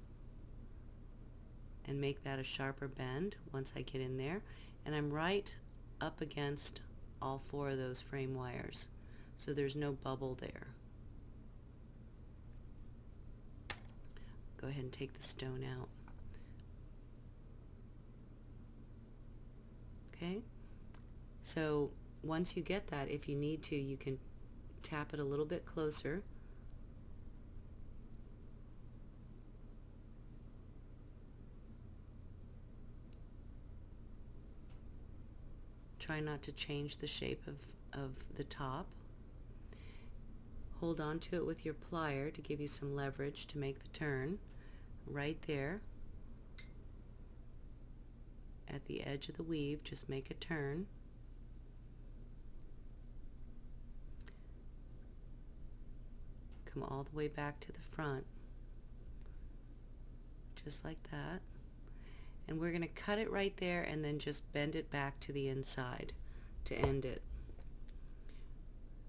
and make that a sharper bend once I get in there. And I'm right up against all 4 of those frame wires, so there's no bubble there. Go ahead and take the stone out. Okay, so once you get that, if you need to, you can tap it a little bit closer. Try not to change the shape of the top. Hold on to it with your plier to give you some leverage to make the turn. Right there at the edge of the weave, just make a turn. Come all the way back to the front, just like that. And we're going to cut it right there and then just bend it back to the inside to end it.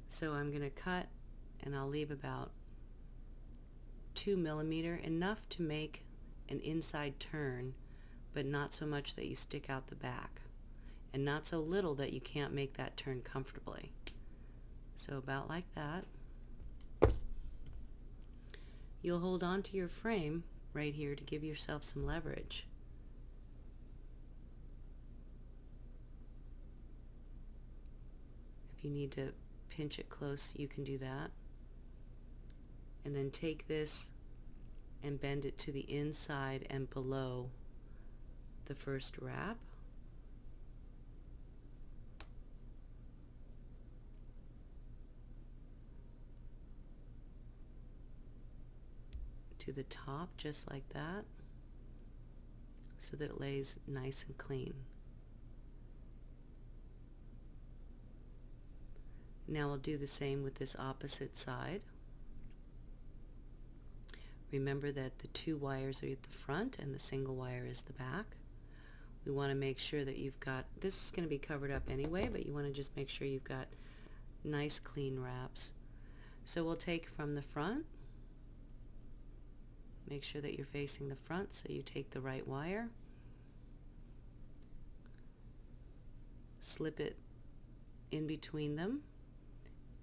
So I'm going to cut, and I'll leave about 2 millimeters, enough to make an inside turn, but not so much that you stick out the back, and not so little that you can't make that turn comfortably. So about like that. You'll hold on to your frame right here to give yourself some leverage. If you need to pinch it close, you can do that. And then take this and bend it to the inside and below the first wrap. To the top, just like that, so that it lays nice and clean. Now we'll do the same with this opposite side. Remember that the 2 wires are at the front and the single wire is the back. We want to make sure that you've got, this is going to be covered up anyway, but you want to just make sure you've got nice clean wraps. So we'll take from the front, make sure that you're facing the front, so you take the right wire, slip it in between them,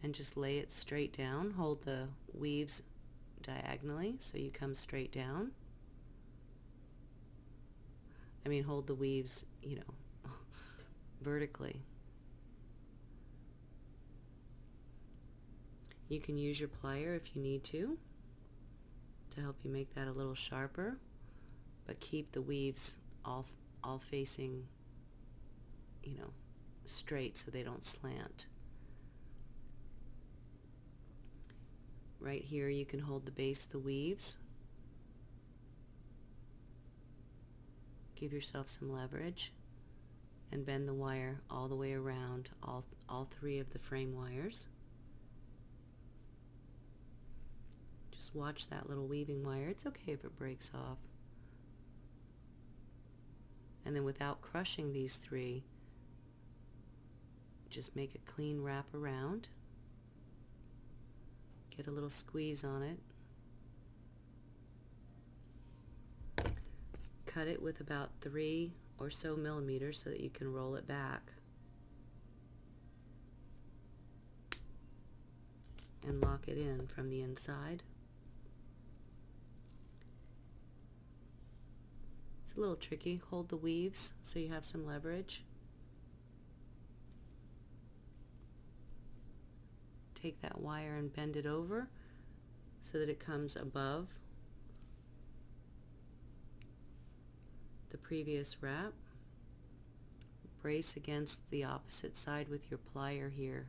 and just lay it straight down. Hold the weaves diagonally so you come straight down. I mean, hold the weaves, vertically. You can use your plier if you need to help you make that a little sharper, but keep the weaves all facing, straight so they don't slant. Right here you can hold the base of the weaves. Give yourself some leverage and bend the wire all the way around all 3 of the frame wires. Just watch that little weaving wire. It's okay if it breaks off. And then without crushing these 3, just make a clean wrap around. Get a little squeeze on it. Cut it with about 3 or so millimeters so that you can roll it back. And lock it in from the inside. It's a little tricky. Hold the weaves so you have some leverage. Take that wire and bend it over so that it comes above the previous wrap. Brace against the opposite side with your plier here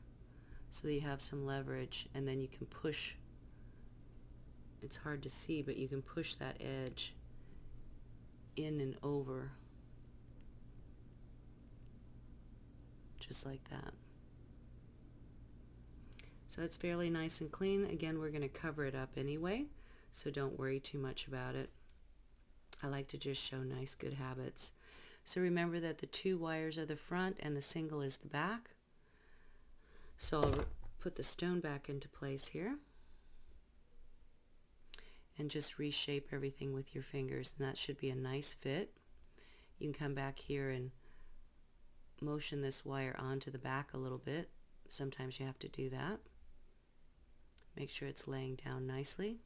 so that you have some leverage, and then you can push. It's hard to see, but you can push that edge in and over, just like that. So it's fairly nice and clean. Again, we're going to cover it up anyway, so don't worry too much about it. I like to just show nice, good habits. So remember that the 2 wires are the front and the single is the back. So I'll put the stone back into place here and just reshape everything with your fingers, and that should be a nice fit. You can come back here and motion this wire onto the back a little bit. Sometimes you have to do that. Make sure it's laying down nicely.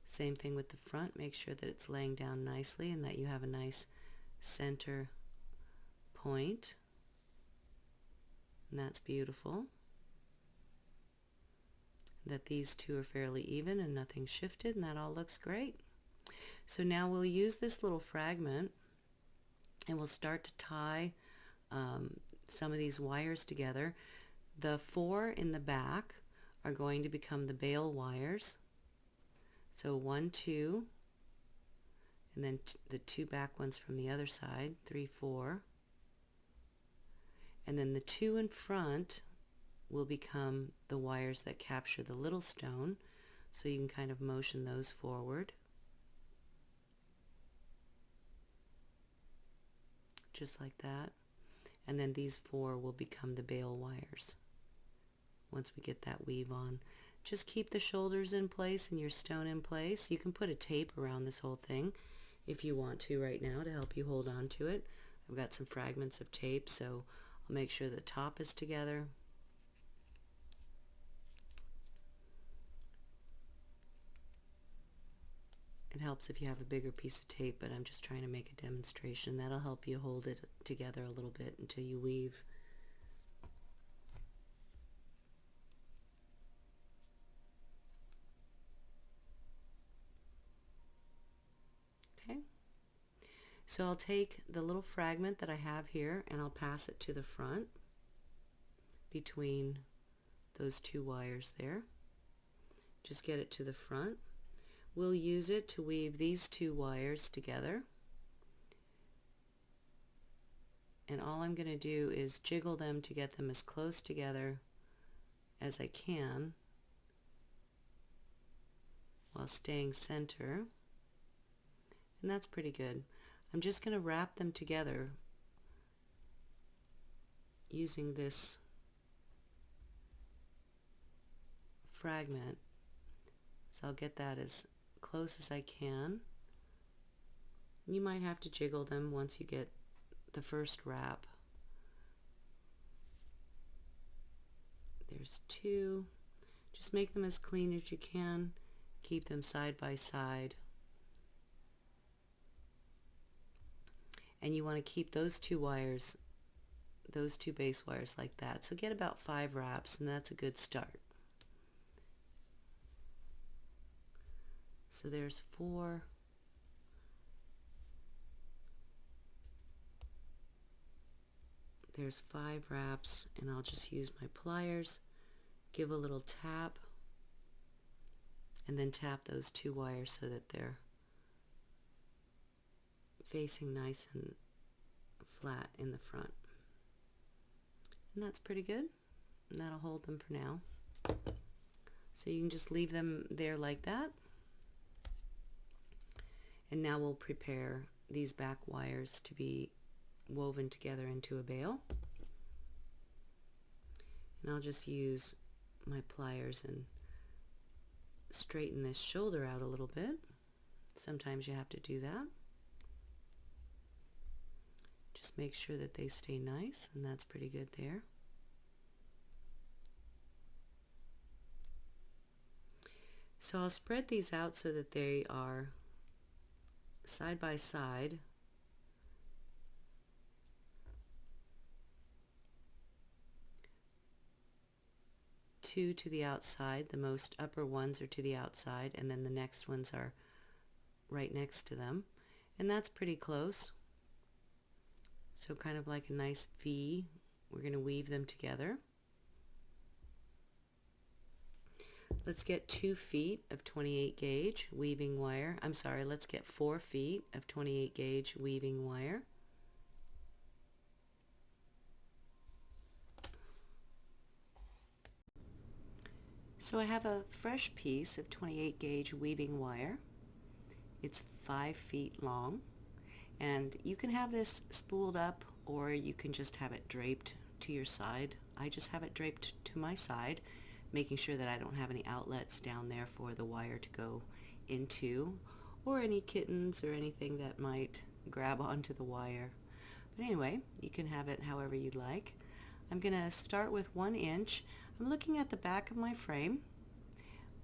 Same thing with the front. Make sure that it's laying down nicely and that you have a nice center point. And that's beautiful. That these two are fairly even and nothing shifted, and that all looks great. So now we'll use this little fragment and we'll start to tie some of these wires together. The 4 in the back are going to become the bale wires. So 1, 2, and then the 2 back ones from the other side, 3, 4. And then the 2 in front will become the wires that capture the little stone. So you can kind of motion those forward. Just like that. And then these 4 will become the bale wires once we get that weave on. Just keep the shoulders in place and your stone in place. You can put a tape around this whole thing if you want to right now to help you hold on to it. I've got some fragments of tape, so I'll make sure the top is together. It helps if you have a bigger piece of tape, but I'm just trying to make a demonstration. That'll help you hold it together a little bit until you weave. Okay. So I'll take the little fragment that I have here and I'll pass it to the front between those 2 wires there. Just get it to the front. We'll use it to weave these 2 wires together. And all I'm going to do is jiggle them to get them as close together as I can while staying center. And that's pretty good. I'm just going to wrap them together using this fragment. So I'll get that as close as I can. You might have to jiggle them once you get the first wrap. There's 2. Just make them as clean as you can. Keep them side by side. And you want to keep those 2 wires, those 2 base wires like that. So get about 5 wraps, and that's a good start. So there's 4. There's 5 wraps, and I'll just use my pliers, give a little tap, and then tap those 2 wires so that they're facing nice and flat in the front. And that's pretty good. And that'll hold them for now. So you can just leave them there like that. And now we'll prepare these back wires to be woven together into a bale. And I'll just use my pliers and straighten this shoulder out a little bit. Sometimes you have to do that. Just make sure that they stay nice, and that's pretty good there. So I'll spread these out so that they are side by side. Two to the outside, the most upper ones are to the outside, and then the next ones are right next to them. And that's pretty close. So kind of like a nice V. We're going to weave them together. Let's get 2 feet of 28 gauge weaving wire. I'm sorry, let's get 4 feet of 28 gauge weaving wire. So I have a fresh piece of 28 gauge weaving wire. It's 5 feet long, and you can have this spooled up or you can just have it draped to your side. I just have it draped to my side, making sure that I don't have any outlets down there for the wire to go into, or any kittens or anything that might grab onto the wire. But anyway, you can have it however you'd like. I'm going to start with 1 inch. I'm looking at the back of my frame.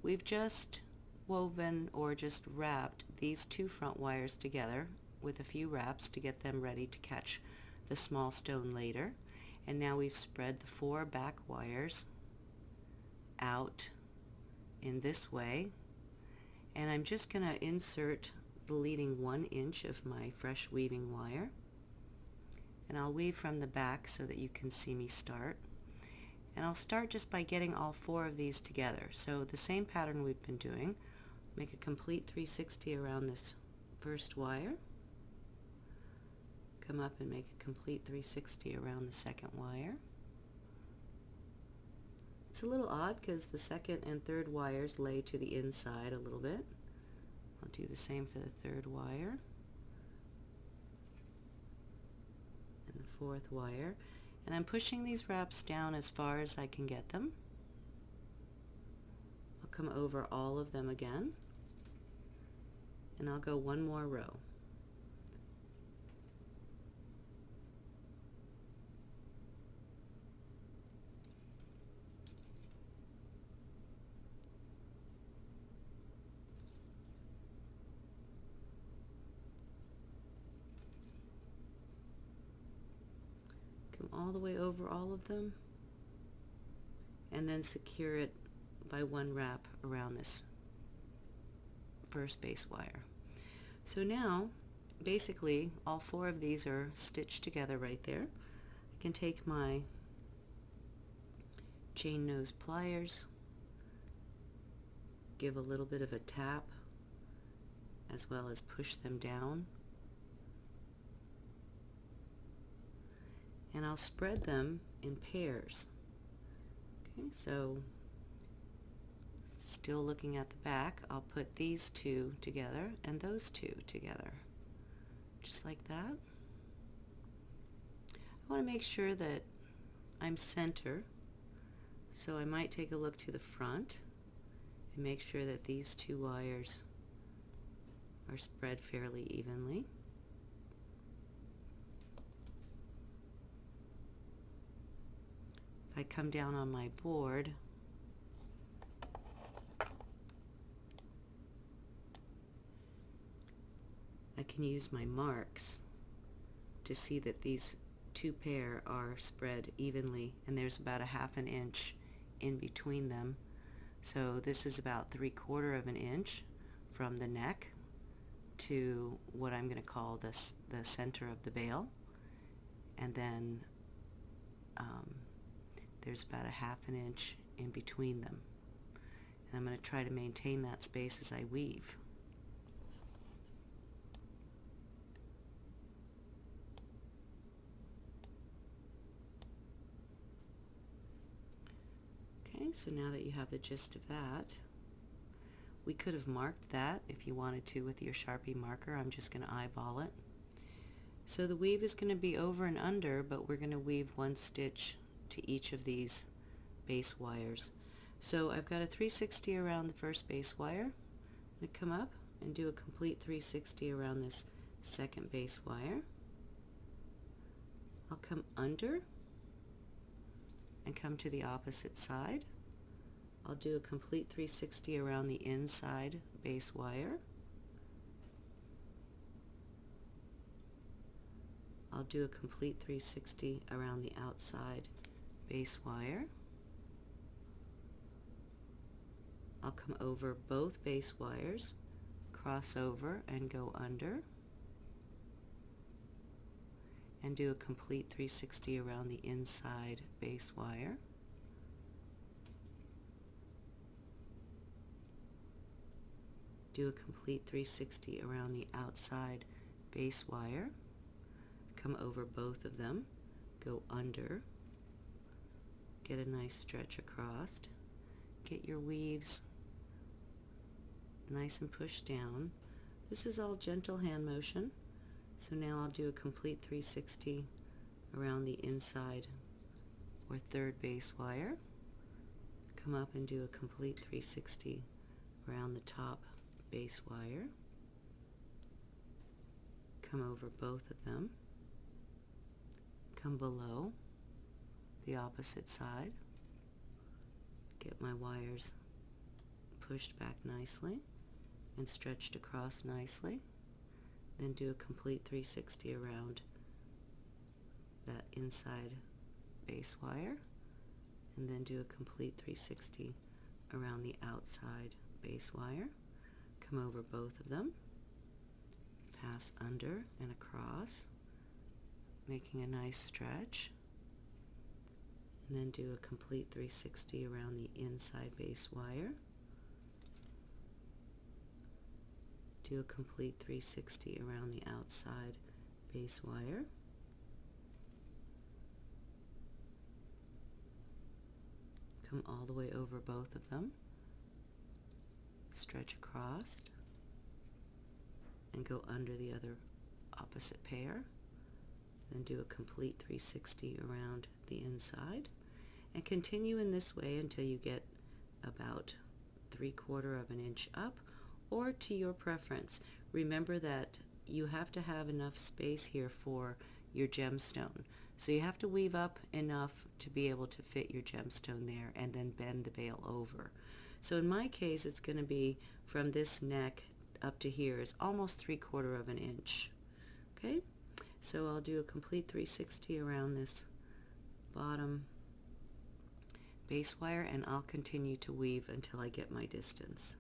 We've just woven or just wrapped these 2 front wires together with a few wraps to get them ready to catch the small stone later. And now we've spread the 4 back wires out in this way, and I'm just going to insert the leading 1 inch of my fresh weaving wire, and I'll weave from the back so that you can see me start. And I'll start just by getting all 4 of these together. So the same pattern we've been doing. Make a complete 360 around this first wire, come up and make a complete 360 around the second wire. It's a little odd because the second and third wires lay to the inside a little bit. I'll do the same for the third wire and the fourth wire. And I'm pushing these wraps down as far as I can get them. I'll come over all of them again, and I'll go 1 more row. Come all the way over all of them, and then secure it by 1 wrap around this first base wire. So now basically all 4 of these are stitched together right there. I can take my chain nose pliers, give a little bit of a tap, as well as push them down. And I'll spread them in pairs. Okay, so still looking at the back, I'll put these 2 together and those 2 together, just like that. I want to make sure that I'm center, so I might take a look to the front and make sure that these 2 wires are spread fairly evenly. If I come down on my board, I can use my marks to see that these 2 pair are spread evenly, and there's about a 1/2 inch in between them. So this is about 3/4 of an inch from the neck to what I'm going to call the center of the bale, and then there's about a 1/2 inch in between them, and I'm going to try to maintain that space as I weave. Okay, so now that you have the gist of that, we could have marked that if you wanted to with your Sharpie marker. I'm just going to eyeball it. So the weave is going to be over and under, but we're going to weave 1 stitch to each of these base wires. So I've got a 360 around the first base wire. I'm going to come up and do a complete 360 around this second base wire. I'll come under and come to the opposite side. I'll do a complete 360 around the inside base wire. I'll do a complete 360 around the outside base wire. I'll come over both base wires, cross over and go under, and do a complete 360 around the inside base wire. Do a complete 360 around the outside base wire, come over both of them, go under, get a nice stretch across, get your weaves nice and pushed down. This is all gentle hand motion. So now I'll do a complete 360 around the inside or third base wire, come up and do a complete 360 around the top base wire, come over both of them, come below the opposite side, get my wires pushed back nicely and stretched across nicely, then do a complete 360 around that inside base wire, and then do a complete 360 around the outside base wire, come over both of them, pass under and across, making a nice stretch, and then do a complete 360 around the inside base wire, do a complete 360 around the outside base wire, come all the way over both of them, stretch across, and go under the other opposite pair, then do a complete 360 around the inside, and continue in this way until you get about 3/4 of an inch up, or to your preference. Remember that you have to have enough space here for your gemstone. So you have to weave up enough to be able to fit your gemstone there and then bend the bale over. So in my case, it's going to be from this neck up to here is almost 3/4 of an inch. Okay, so I'll do a complete 360 around this bottom base wire, and I'll continue to weave until I get my distance.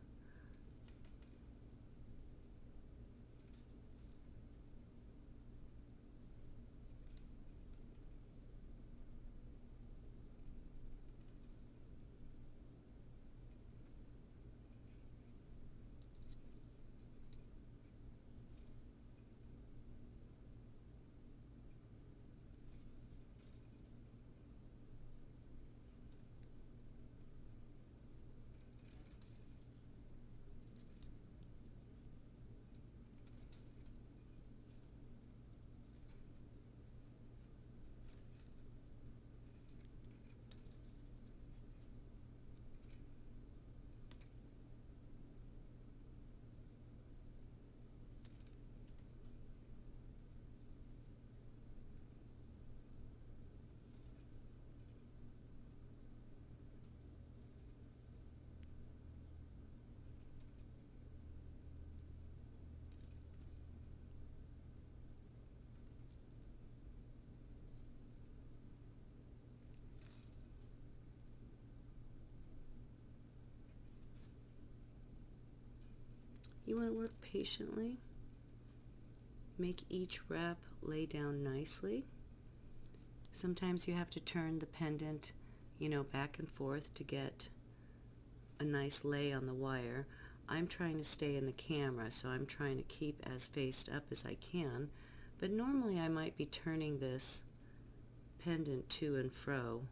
You want to work patiently. Make each wrap lay down nicely. Sometimes you have to turn the pendant, back and forth to get a nice lay on the wire. I'm trying to stay in the camera, so I'm trying to keep as faced up as I can, but normally I might be turning this pendant to and fro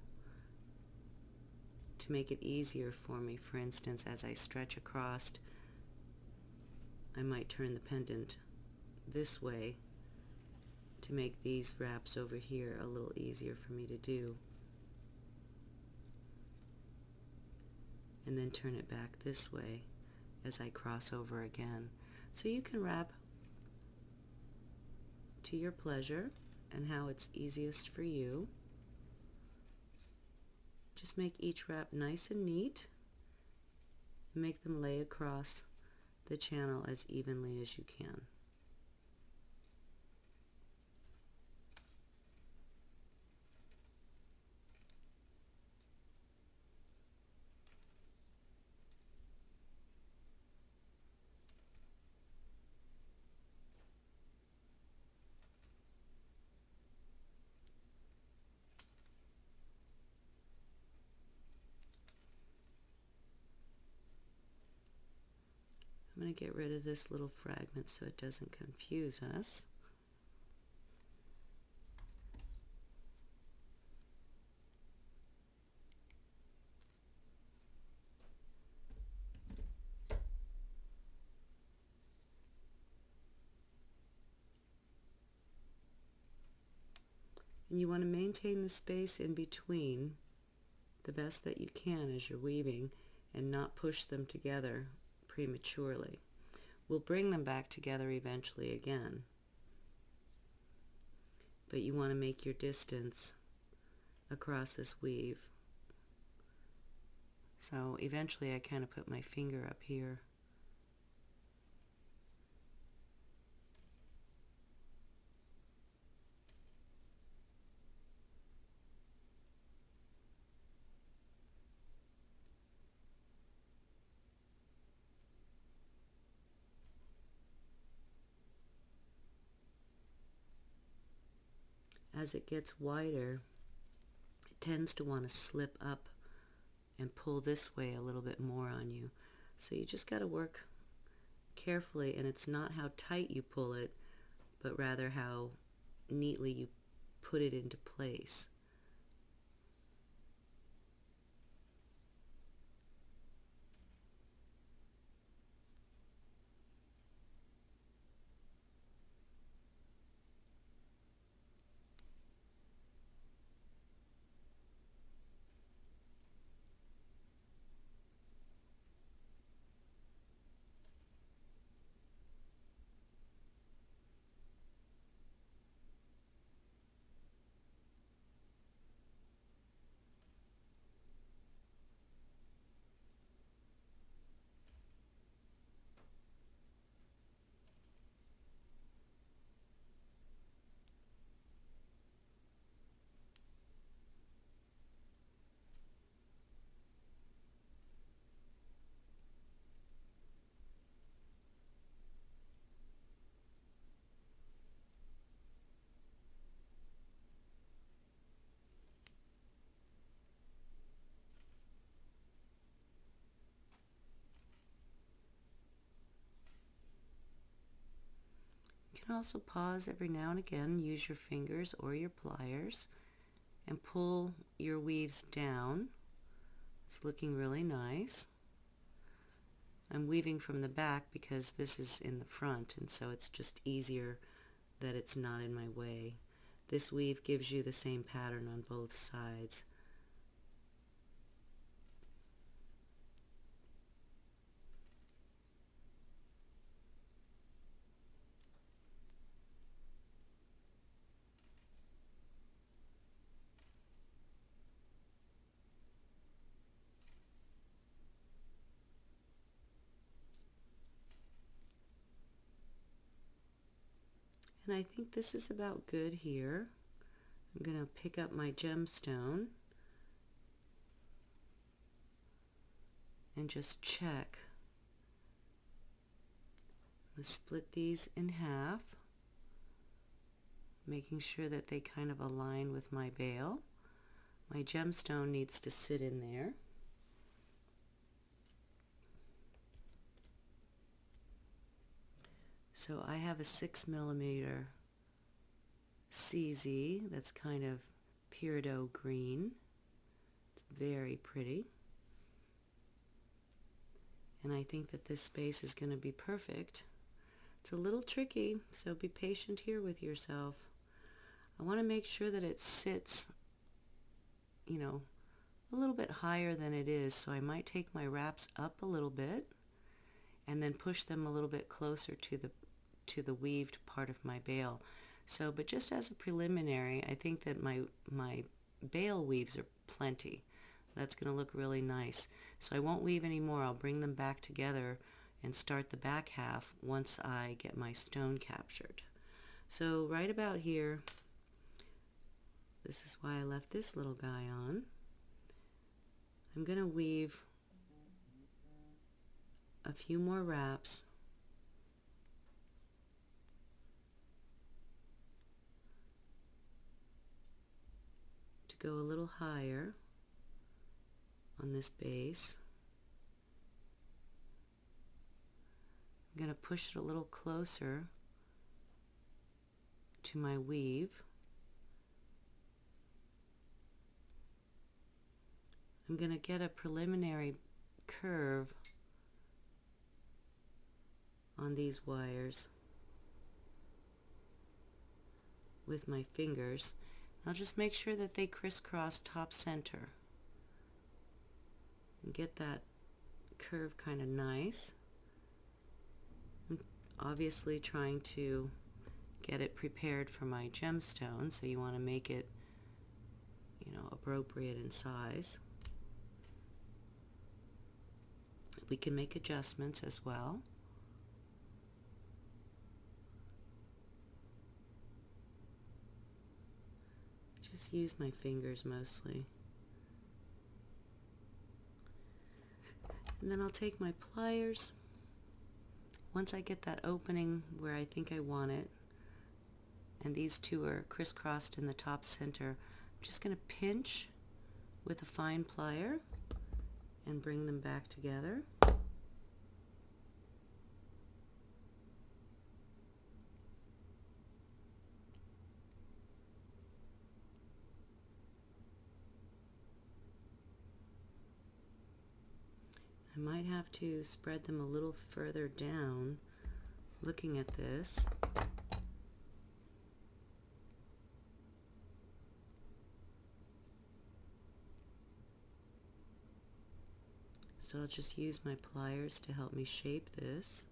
to make it easier for me. For instance, as I stretch across, I might turn the pendant this way to make these wraps over here a little easier for me to do, and then turn it back this way as I cross over again. So you can wrap to your pleasure and how it's easiest for you. Just make each wrap nice and neat and make them lay across the channel as evenly as you can. I'm going to get rid of this little fragment so it doesn't confuse us. And you want to maintain the space in between the best that you can as you're weaving and not push them together prematurely. We'll bring them back together eventually again. but you want to make your distance across this weave. So eventually I kind of put my finger up here. As it gets wider, it tends to want to slip up and pull this way a little bit more on you. So you just got to work carefully, and it's not how tight you pull it, but rather how neatly you put it into place. You can also pause every now and again, use your fingers or your pliers, and pull your weaves down. It's looking really nice. I'm weaving from the back because this is in the front, and so it's just easier that it's not in my way. This weave gives you the same pattern on both sides. And I think this is about good here. I'm going to pick up my gemstone and just check. Let's split these in half, making sure that they kind of align with my bale. My gemstone needs to sit in there. So I have a 6mm CZ that's kind of peridot green. It's very pretty. And I think that this space is going to be perfect. It's a little tricky, so be patient here with yourself. I want to make sure that it sits, you know, a little bit higher than it is, so I might take my wraps up a little bit and then push them a little bit closer to the weaved part of my bale. So, but just as a preliminary, I think that my bale weaves are plenty. That's going to look really nice. So I won't weave anymore. I'll bring them back together and start the back half once I get my stone captured. So right about here, this is why I left this little guy on. I'm going to weave a few more wraps to go a little higher on this base. I'm going to push it a little closer to my weave. I'm going to get a preliminary curve on these wires with my fingers. I'll just make sure that they crisscross top center and get that curve kind of nice. I'm obviously trying to get it prepared for my gemstone. So you want to make it, appropriate in size. We can make adjustments as well. Just use my fingers mostly. And then I'll take my pliers. Once I get that opening where I think I want it, and these two are crisscrossed in the top center, I'm just going to pinch with a fine plier and bring them back together. I might have to spread them a little further down looking at this. So I'll just use my pliers to help me shape this.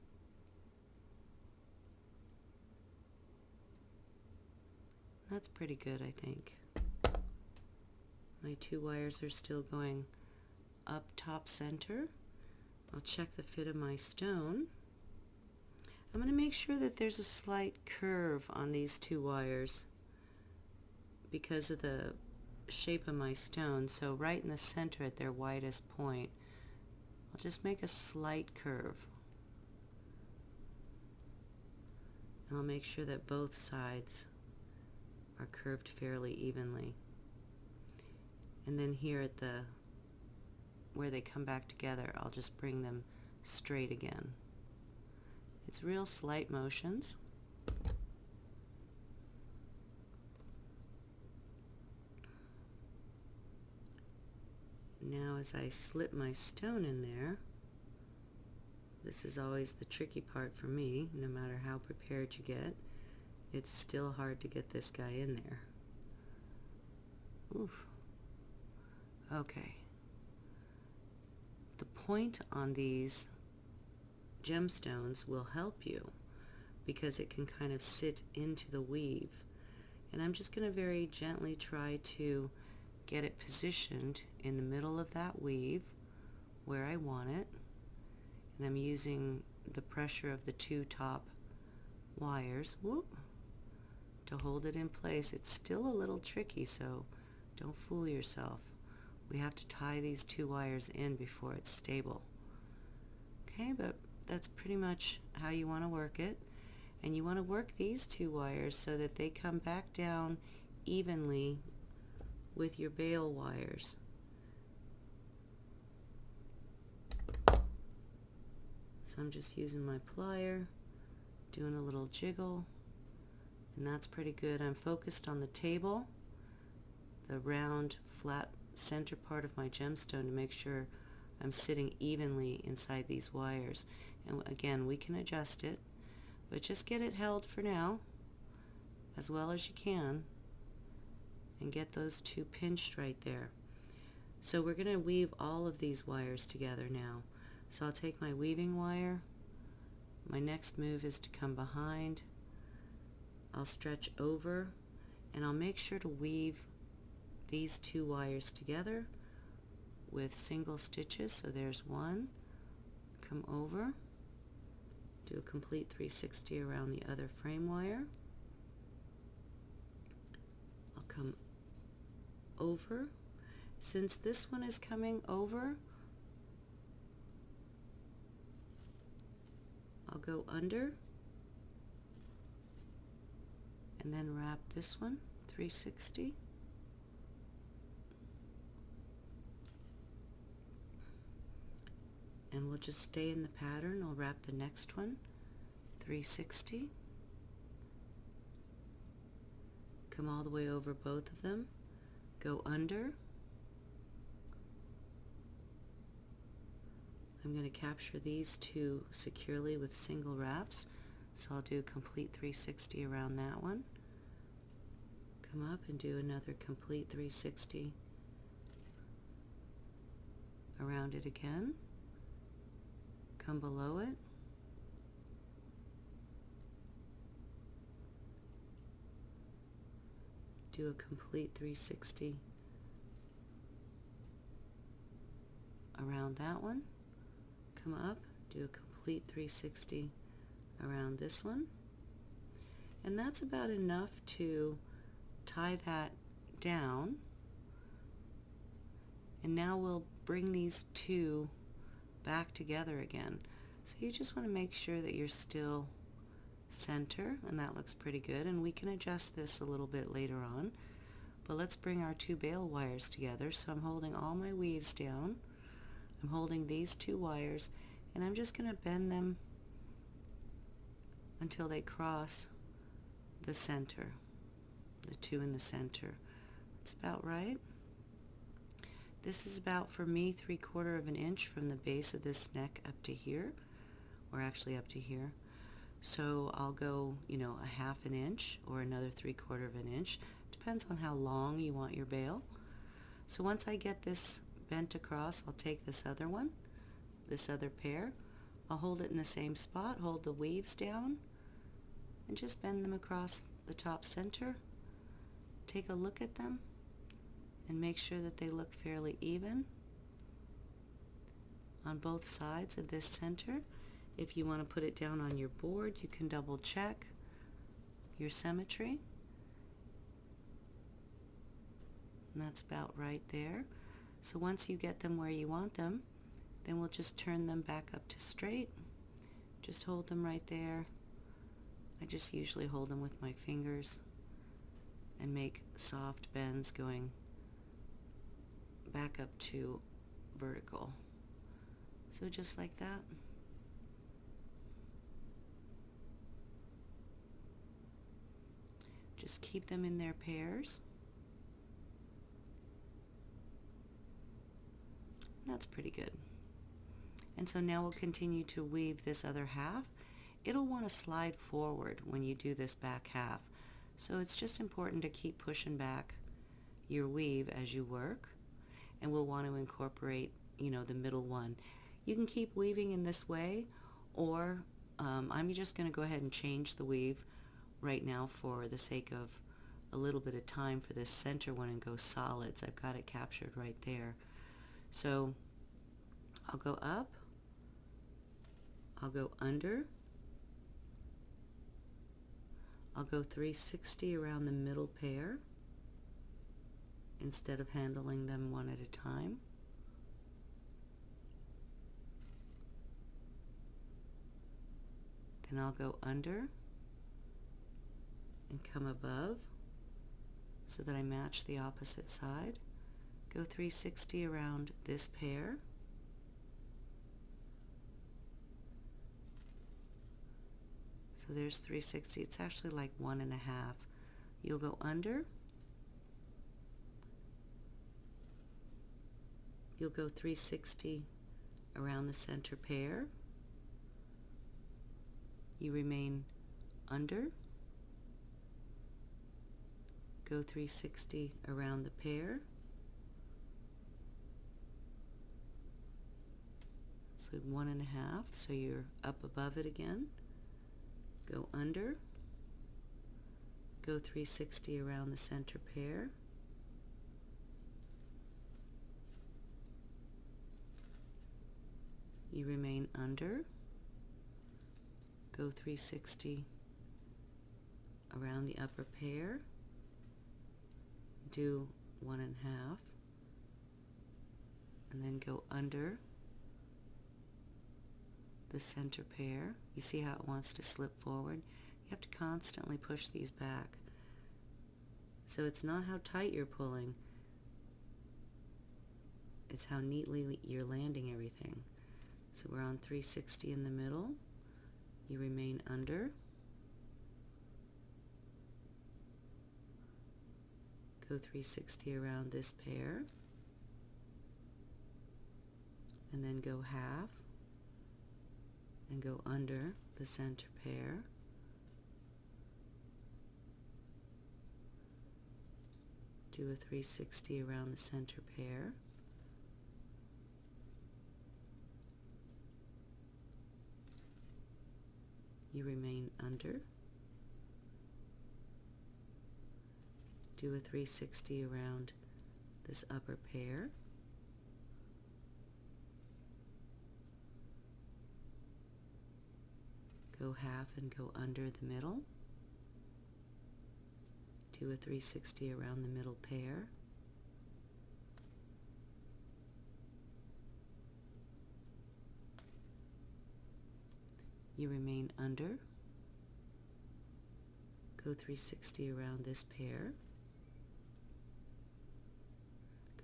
That's pretty good, I think. My two wires are still going up top center. I'll check the fit of my stone. I'm going to make sure that there's a slight curve on these two wires because of the shape of my stone. So right in the center at their widest point, I'll just make a slight curve. And I'll make sure that both sides are curved fairly evenly. And then here at the where they come back together, I'll just bring them straight again. It's real slight motions. Now as I slip my stone in there, this is always the tricky part for me. No matter how prepared you get, it's still hard to get this guy in there. Oof. Okay. The point on these gemstones will help you because it can kind of sit into the weave. And I'm just going to very gently try to get it positioned in the middle of that weave where I want it. And I'm using the pressure of the two top wires to hold it in place. It's still a little tricky, so don't fool yourself. We have to tie these two wires in before it's stable. Okay, but that's pretty much how you want to work it. And you want to work these two wires so that they come back down evenly with your bale wires. So I'm just using my plier, doing a little jiggle, and that's pretty good. I'm focused on the table, the round, flat center part of my gemstone, to make sure I'm sitting evenly inside these wires. And again, we can adjust it, but just get it held for now as well as you can and get those two pinched right there. So we're going to weave all of these wires together now. So I'll take my weaving wire. My next move is to come behind. I'll stretch over and I'll make sure to weave these two wires together with single stitches. So there's one, come over, do a complete 360 around the other frame wire. I'll come over. Since this one is coming over, I'll go under and then wrap this one 360. And we'll just stay in the pattern. I'll wrap the next one 360. Come all the way over both of them. Go under. I'm going to capture these two securely with single wraps. So I'll do a complete 360 around that one. Come up and do another complete 360 around it again. Come below it. do a complete 360 around that one, come up, do a complete 360 around this one, and that's about enough to tie that down. And now we'll bring these two back together again. So you just want to make sure that you're still center, and that looks pretty good, and we can adjust this a little bit later on. But let's bring our two bale wires together. So I'm holding all my weaves down, I'm holding these two wires, and I'm just going to bend them until they cross the center, the two in the center. That's about right. This is about, for me, 3/4 of an inch from the base of this neck up to here, or actually up to here. So I'll go, a 1/2 inch or another 3/4 of an inch. Depends on how long you want your bale. So once I get this bent across, I'll take this other one, this other pair. I'll hold it in the same spot, hold the weaves down, and just bend them across the top center. Take a look at them and make sure that they look fairly even on both sides of this center. If you want to put it down on your board, you can double check your symmetry. And that's about right there. So once you get them where you want them, then we'll just turn them back up to straight. Just hold them right there. I just usually hold them with my fingers and make soft bends going back up to vertical. So just like that. Just keep them in their pairs. That's pretty good. And so now we'll continue to weave this other half. It'll want to slide forward when you do this back half. So it's just important to keep pushing back your weave as you work. And we'll want to incorporate, the middle one. You can keep weaving in this way, or I'm just going to go ahead and change the weave right now for the sake of a little bit of time for this center one and go solids. I've got it captured right there. So I'll go up, I'll go under, I'll go 360 around the middle pair instead of handling them one at a time. Then I'll go under and come above so that I match the opposite side. Go 360 around this pair. So there's 360. It's actually like 1.5. You'll go under. You'll go 360 around the center pair. You remain under. Go 360 around the pair. So 1.5, so you're up above it again. Go under. Go 360 around the center pair. You remain under. Go 360 around the upper pair. Do 1.5, and then go under the center pair. You see how it wants to slip forward? You have to constantly push these back. So it's not how tight you're pulling, it's how neatly you're landing everything. So we're on 360 in the middle. You remain under. Go 360 around this pair, and then go half and go under the center pair. Do a 360 around the center pair. You remain under. Do a 360 around this upper pair. Go half and go under the middle. Do a 360 around the middle pair. You remain under. Go 360 around this pair.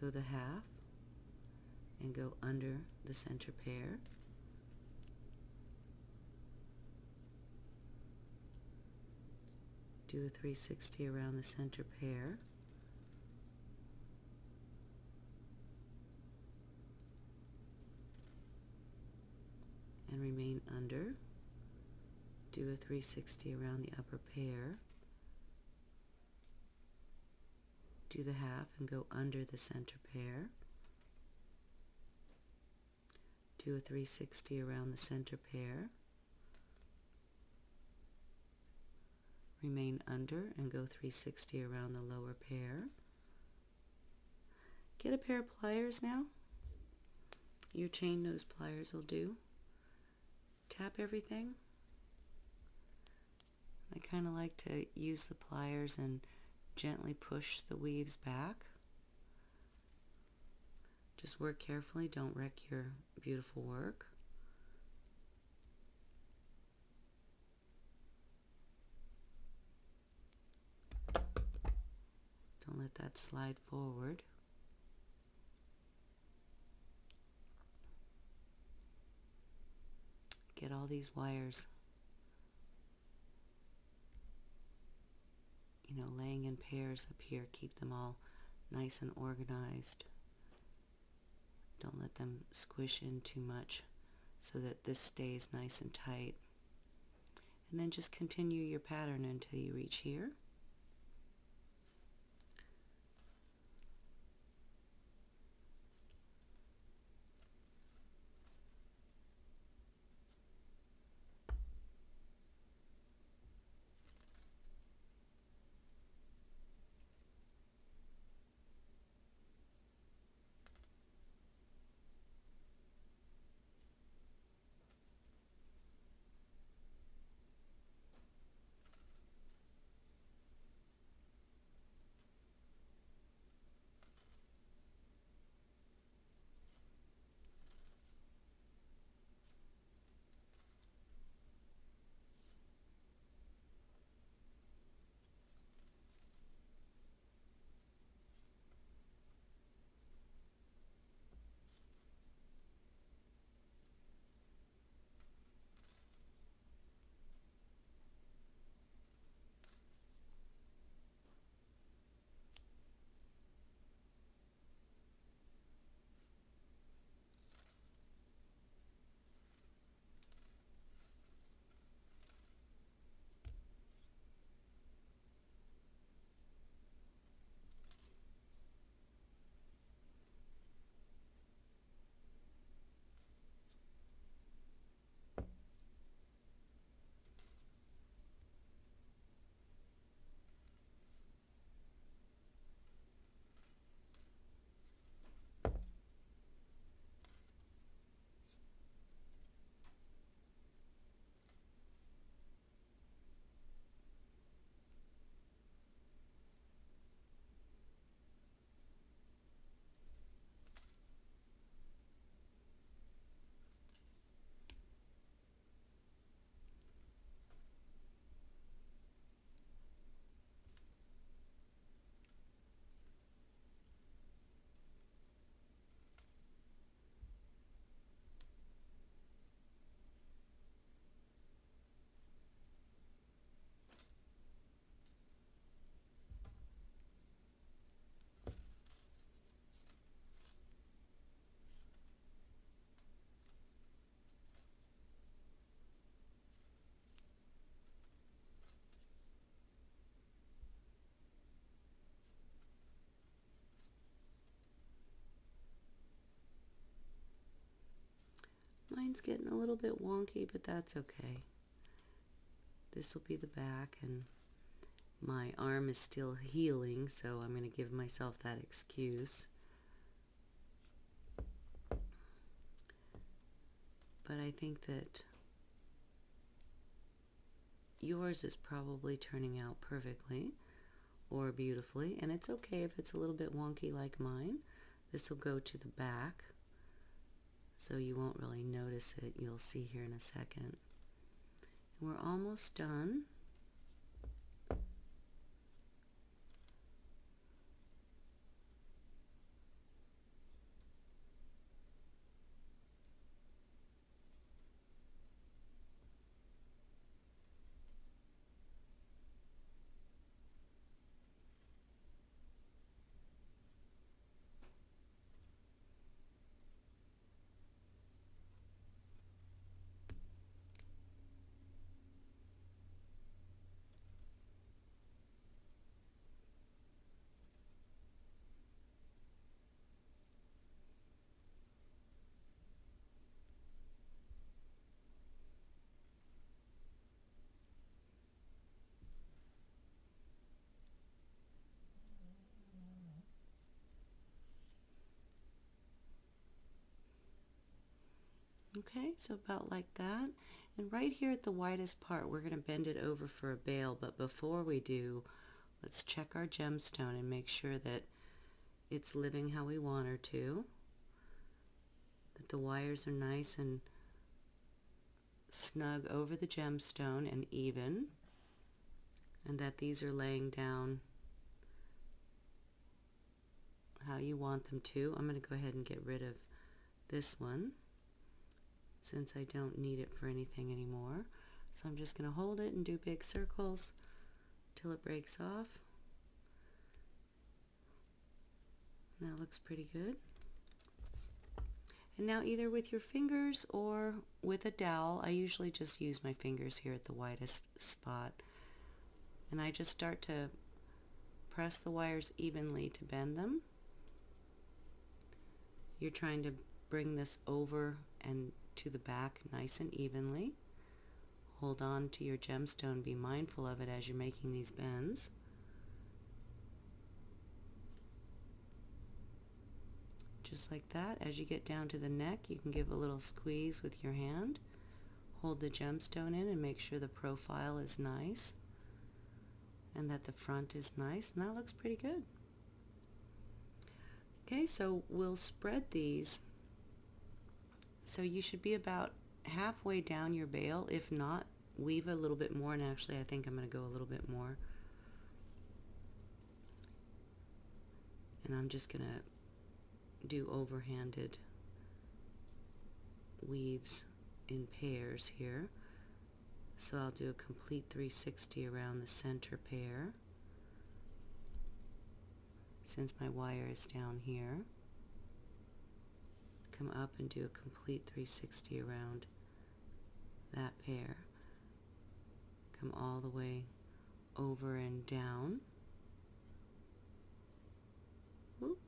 Go the half and go under the center pair. Do a 360 around the center pair. And remain under. Do a 360 around the upper pair. Do the half and go under the center pair. Do a 360 around the center pair. Remain under and go 360 around the lower pair. Get a pair of pliers now. Your chain nose pliers will do. Tap everything. I kind of like to use the pliers and gently push the weaves back. Just work carefully, don't wreck your beautiful work. Don't let that slide forward. Get all these wires, laying in pairs up here. Keep them all nice and organized. Don't let them squish in too much so that this stays nice and tight. And then just continue your pattern until you reach here. Mine's getting a little bit wonky, but that's okay. This will be the back, and My arm is still healing, so I'm going to give myself that excuse. But I think that yours is probably turning out perfectly or beautifully, and it's okay if it's a little bit wonky like mine. This will go to the back, so you won't really notice it. You'll see here in a second. And we're almost done. Okay, so about like that. And right here at the widest part, we're going to bend it over for a bale, but before we do, let's check our gemstone and make sure that it's living how we want her to, that the wires are nice and snug over the gemstone and even, and that these are laying down how you want them to. I'm going to go ahead and get rid of this one since I don't need it for anything anymore. So I'm just going to hold it and do big circles till it breaks off. That looks pretty good. And now either with your fingers or with a dowel, I usually just use my fingers here at the widest spot, and I just start to press the wires evenly to bend them. You're trying to bring this over and to the back nice and evenly. Hold on to your gemstone, be mindful of it as you're making these bends. Just like that. As you get down to the neck, you can give a little squeeze with your hand. Hold the gemstone in and make sure the profile is nice and that the front is nice, and that looks pretty good. Okay, so we'll spread these. So you should be about halfway down your bale. If not, weave a little bit more, and actually I think I'm going to go a little bit more. And I'm just going to do overhanded weaves in pairs here. So I'll do a complete 360 around the center pair, since my wire is down here. Come up and do a complete 360 around that pair. Come all the way over and down. Whoop.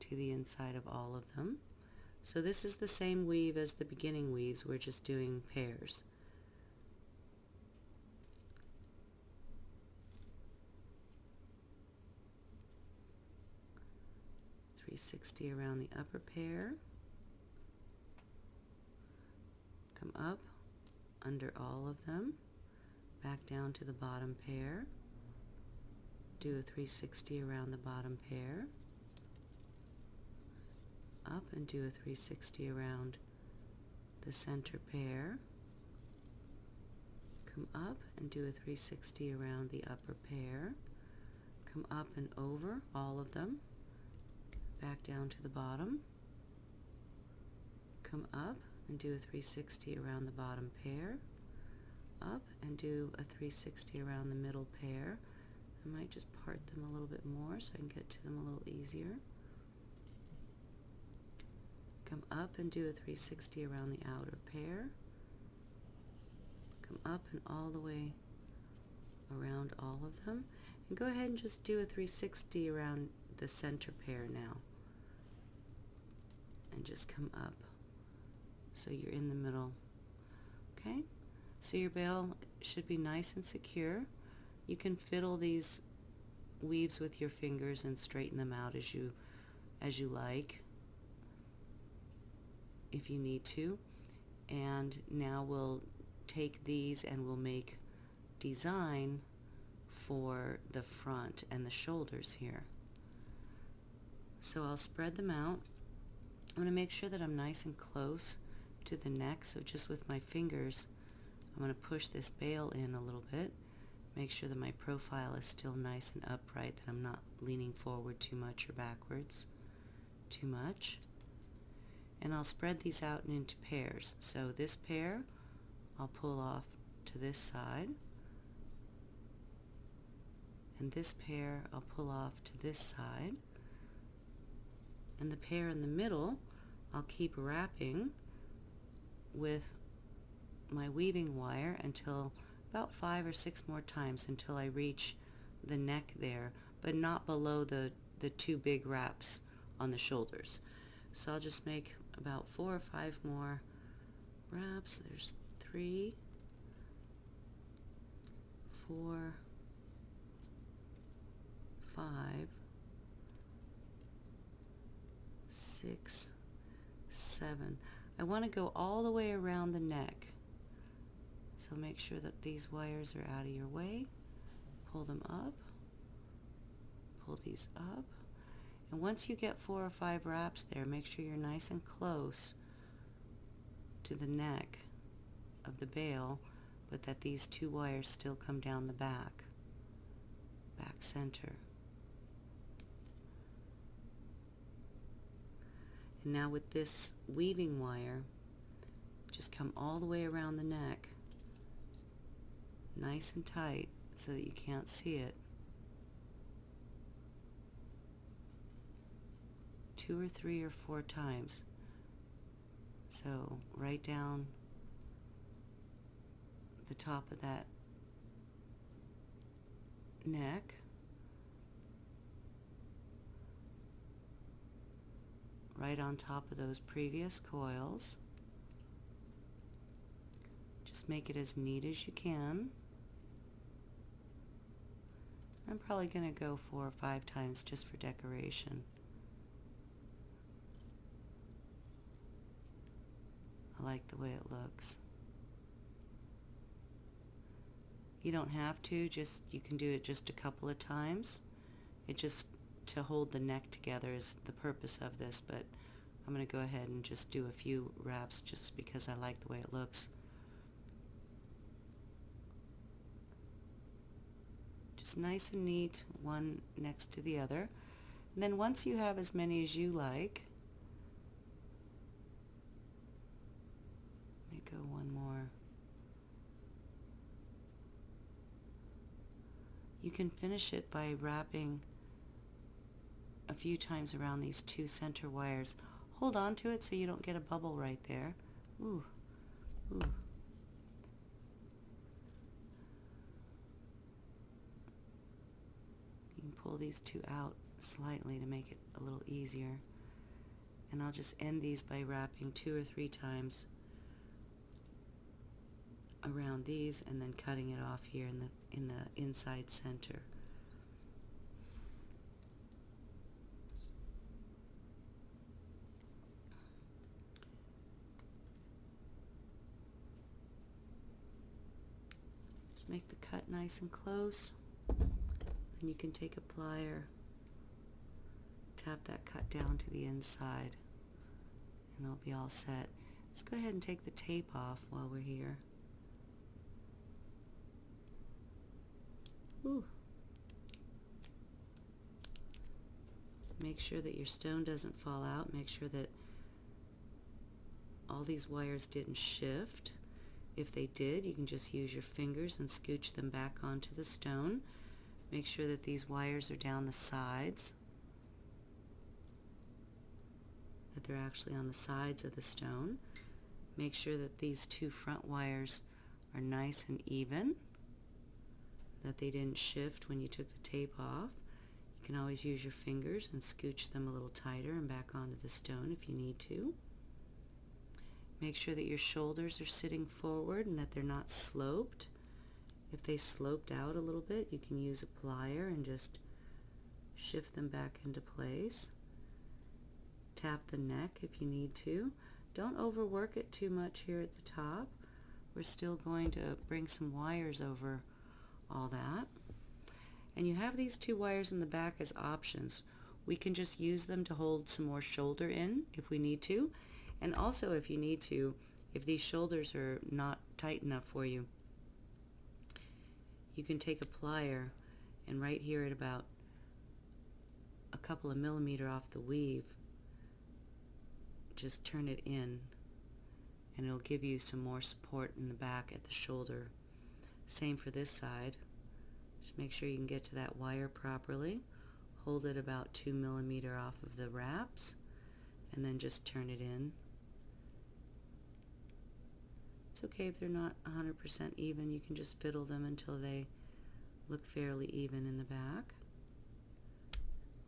To the inside of all of them. So this is the same weave as the beginning weaves, we're just doing pairs. .360 around the upper pair. Come up under all of them, back down to the bottom pair. Do a 360 around the bottom pair. Up and do a 360 around the center pair. Come up and do a 360 around the upper pair. Come up and over all of them, back down to the bottom. Come up and do a 360 around the bottom pair. Up and do a 360 around the middle pair. I might just part them a little bit more so I can get to them a little easier. Come up and do a 360 around the outer pair. Come up and all the way around all of them. And go ahead and just do a 360 around the center pair now. And just come up so you're in the middle. Okay? So your bale should be nice and secure. You can fiddle these weaves with your fingers and straighten them out as you like, if you need to. And now we'll take these and we'll make design for the front and the shoulders here. So I'll spread them out. I'm going to make sure that I'm nice and close to the neck, so just with my fingers I'm going to push this bale in a little bit, make sure that my profile is still nice and upright, that I'm not leaning forward too much or backwards too much. And I'll spread these out into pairs. So this pair I'll pull off to this side, and this pair I'll pull off to this side, and the pair in the middle I'll keep wrapping with my weaving wire until about 5 or 6 more times until I reach the neck there, but not below the 2 big wraps on the shoulders. So I'll just make about 4 or 5 more wraps. There's 3, 4, 5, 6, 7. I want to go all the way around the neck. So make sure that these wires are out of your way. Pull them up. Pull these up. And once you get 4 or 5 wraps there, make sure you're nice and close to the neck of the bale, but that these 2 wires still come down the back center. And now with this weaving wire, just come all the way around the neck, nice and tight so that you can't see it. 2 or 3 or 4 times. So right down the top of that neck, right on top of those previous coils. Just make it as neat as you can. I'm probably going to go 4 or 5 times just for decoration. I like the way it looks. You don't have to, just you can do it just a couple of times. It just to hold the neck together is the purpose of this, but I'm going to go ahead and just do a few wraps just because I like the way it looks. Just nice and neat, one next to the other. And then once you have as many as you like, let me go one more. You can finish it by wrapping a few times around these 2 center wires. Hold on to it so you don't get a bubble right there. Ooh, ooh. You can pull these 2 out slightly to make it a little easier. And I'll just end these by wrapping 2 or 3 times around these and then cutting it off here in the inside center. Just make the cut nice and close, and you can take a plier, tap that cut down to the inside, and it'll be all set. Let's go ahead and take the tape off while we're here. Ooh. Make sure that your stone doesn't fall out. Make sure that all these wires didn't shift. If they did, you can just use your fingers and scooch them back onto the stone. Make sure that these wires are down the sides, that they're actually on the sides of the stone. Make sure that these 2 front wires are nice and even, that they didn't shift when you took the tape off. You can always use your fingers and scooch them a little tighter and back onto the stone if you need to. Make sure that your shoulders are sitting forward and that they're not sloped. If they sloped out a little bit, you can use a plier and just shift them back into place. Tap the neck if you need to. Don't overwork it too much here at the top. We're still going to bring some wires over all that. And you have these two wires in the back as options. We can just use them to hold some more shoulder in if we need to. And also if you need to, if these shoulders are not tight enough for you, you can take a plier and right here at about a couple of millimeters off the weave, just turn it in and it'll give you some more support in the back at the shoulder. Same for this side. Just make sure you can get to that wire properly. Hold it about 2 millimeters off of the wraps and then just turn it in. It's okay if they're not 100% even. You can just fiddle them until they look fairly even in the back.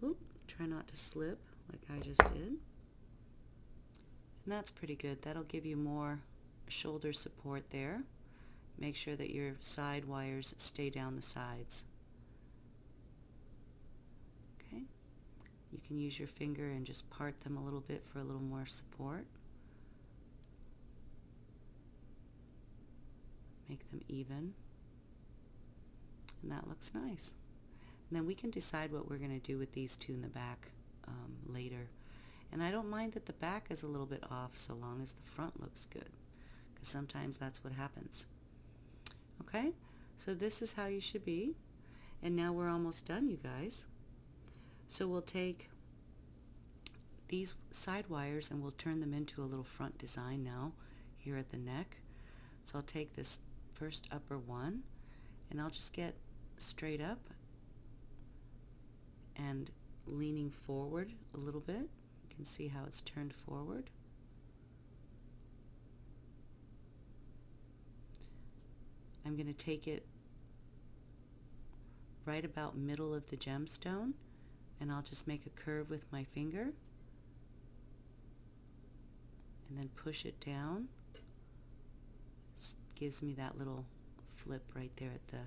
Oop, try not to slip like I just did. And that's pretty good. That'll give you more shoulder support there. Make sure that your side wires stay down the sides. Okay. You can use your finger and just part them a little bit for a little more support. Make them even. And that looks nice. And then we can decide what we're going to do with these two in the back later. And I don't mind that the back is a little bit off so long as the front looks good, because sometimes that's what happens. Okay, so this is how you should be. And now we're almost done, you guys. So we'll take these side wires and we'll turn them into a little front design now here at the neck. So I'll take this first upper one and I'll just get straight up and leaning forward a little bit. You can see how it's turned forward. I'm going to take it right about middle of the gemstone and I'll just make a curve with my finger and then push it down. It gives me that little flip right there at the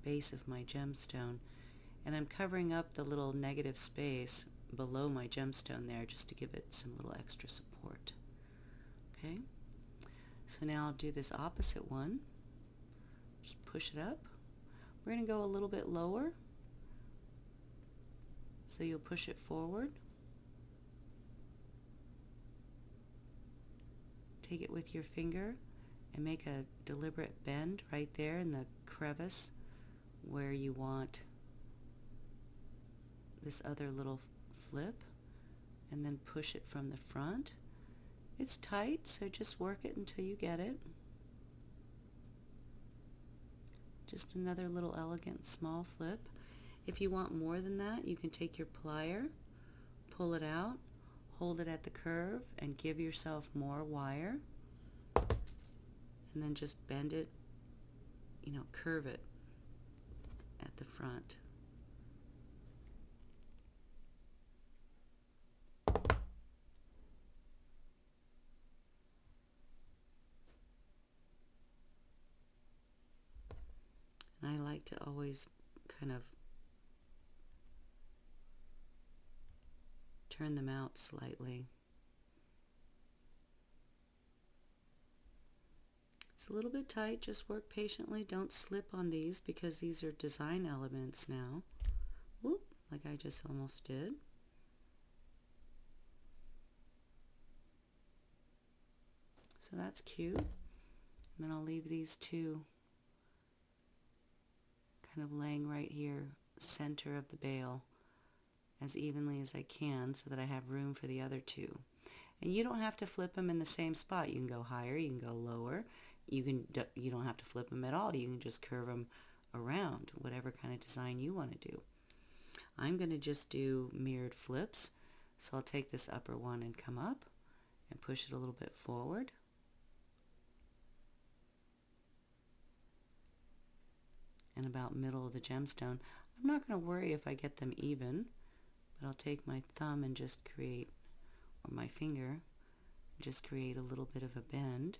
base of my gemstone, and I'm covering up the little negative space below my gemstone there just to give it some little extra support. Okay, so now I'll do this opposite one. Just push it up. We're going to go a little bit lower, so you'll push it forward. Take it with your finger and make a deliberate bend right there in the crevice where you want this other little flip, and then push it from the front. It's tight, so just work it until you get it. Just another little elegant small flip. If you want more than that, you can take your plier, pull it out, hold it at the curve, and give yourself more wire, and then just bend it, curve it at the front. And I like to always kind of turn them out slightly. It's a little bit tight, just work patiently. Don't slip on these because these are design elements now. Whoop, like I just almost did. So that's cute. And then I'll leave these two kind of laying right here, center of the bale, as evenly as I can so that I have room for the other two. And you don't have to flip them in the same spot. You can go higher, you can go lower. You don't have to flip them at all. You can just curve them around, whatever kind of design you want to do. I'm going to just do mirrored flips. So I'll take this upper one and come up and push it a little bit forward. And about middle of the gemstone. I'm not going to worry if I get them even, but I'll take my thumb and just create, or my finger, just create a little bit of a bend.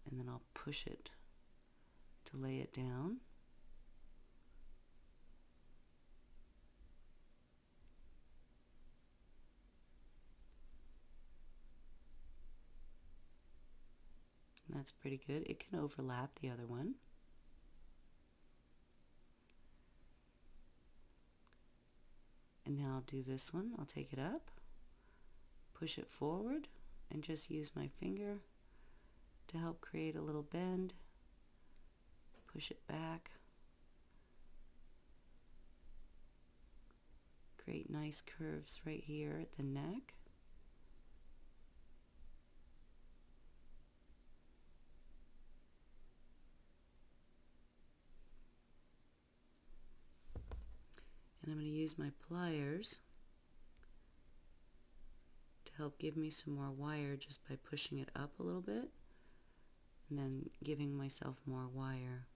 and then I'll push it to lay it down. And that's pretty good. It can overlap the other one. And now I'll do this one. I'll take it up, push it forward, and just use my finger to help create a little bend. Push it back. Create nice curves right here at the neck. And I'm going to use my pliers to help give me some more wire just by pushing it up a little bit and then giving myself more wire.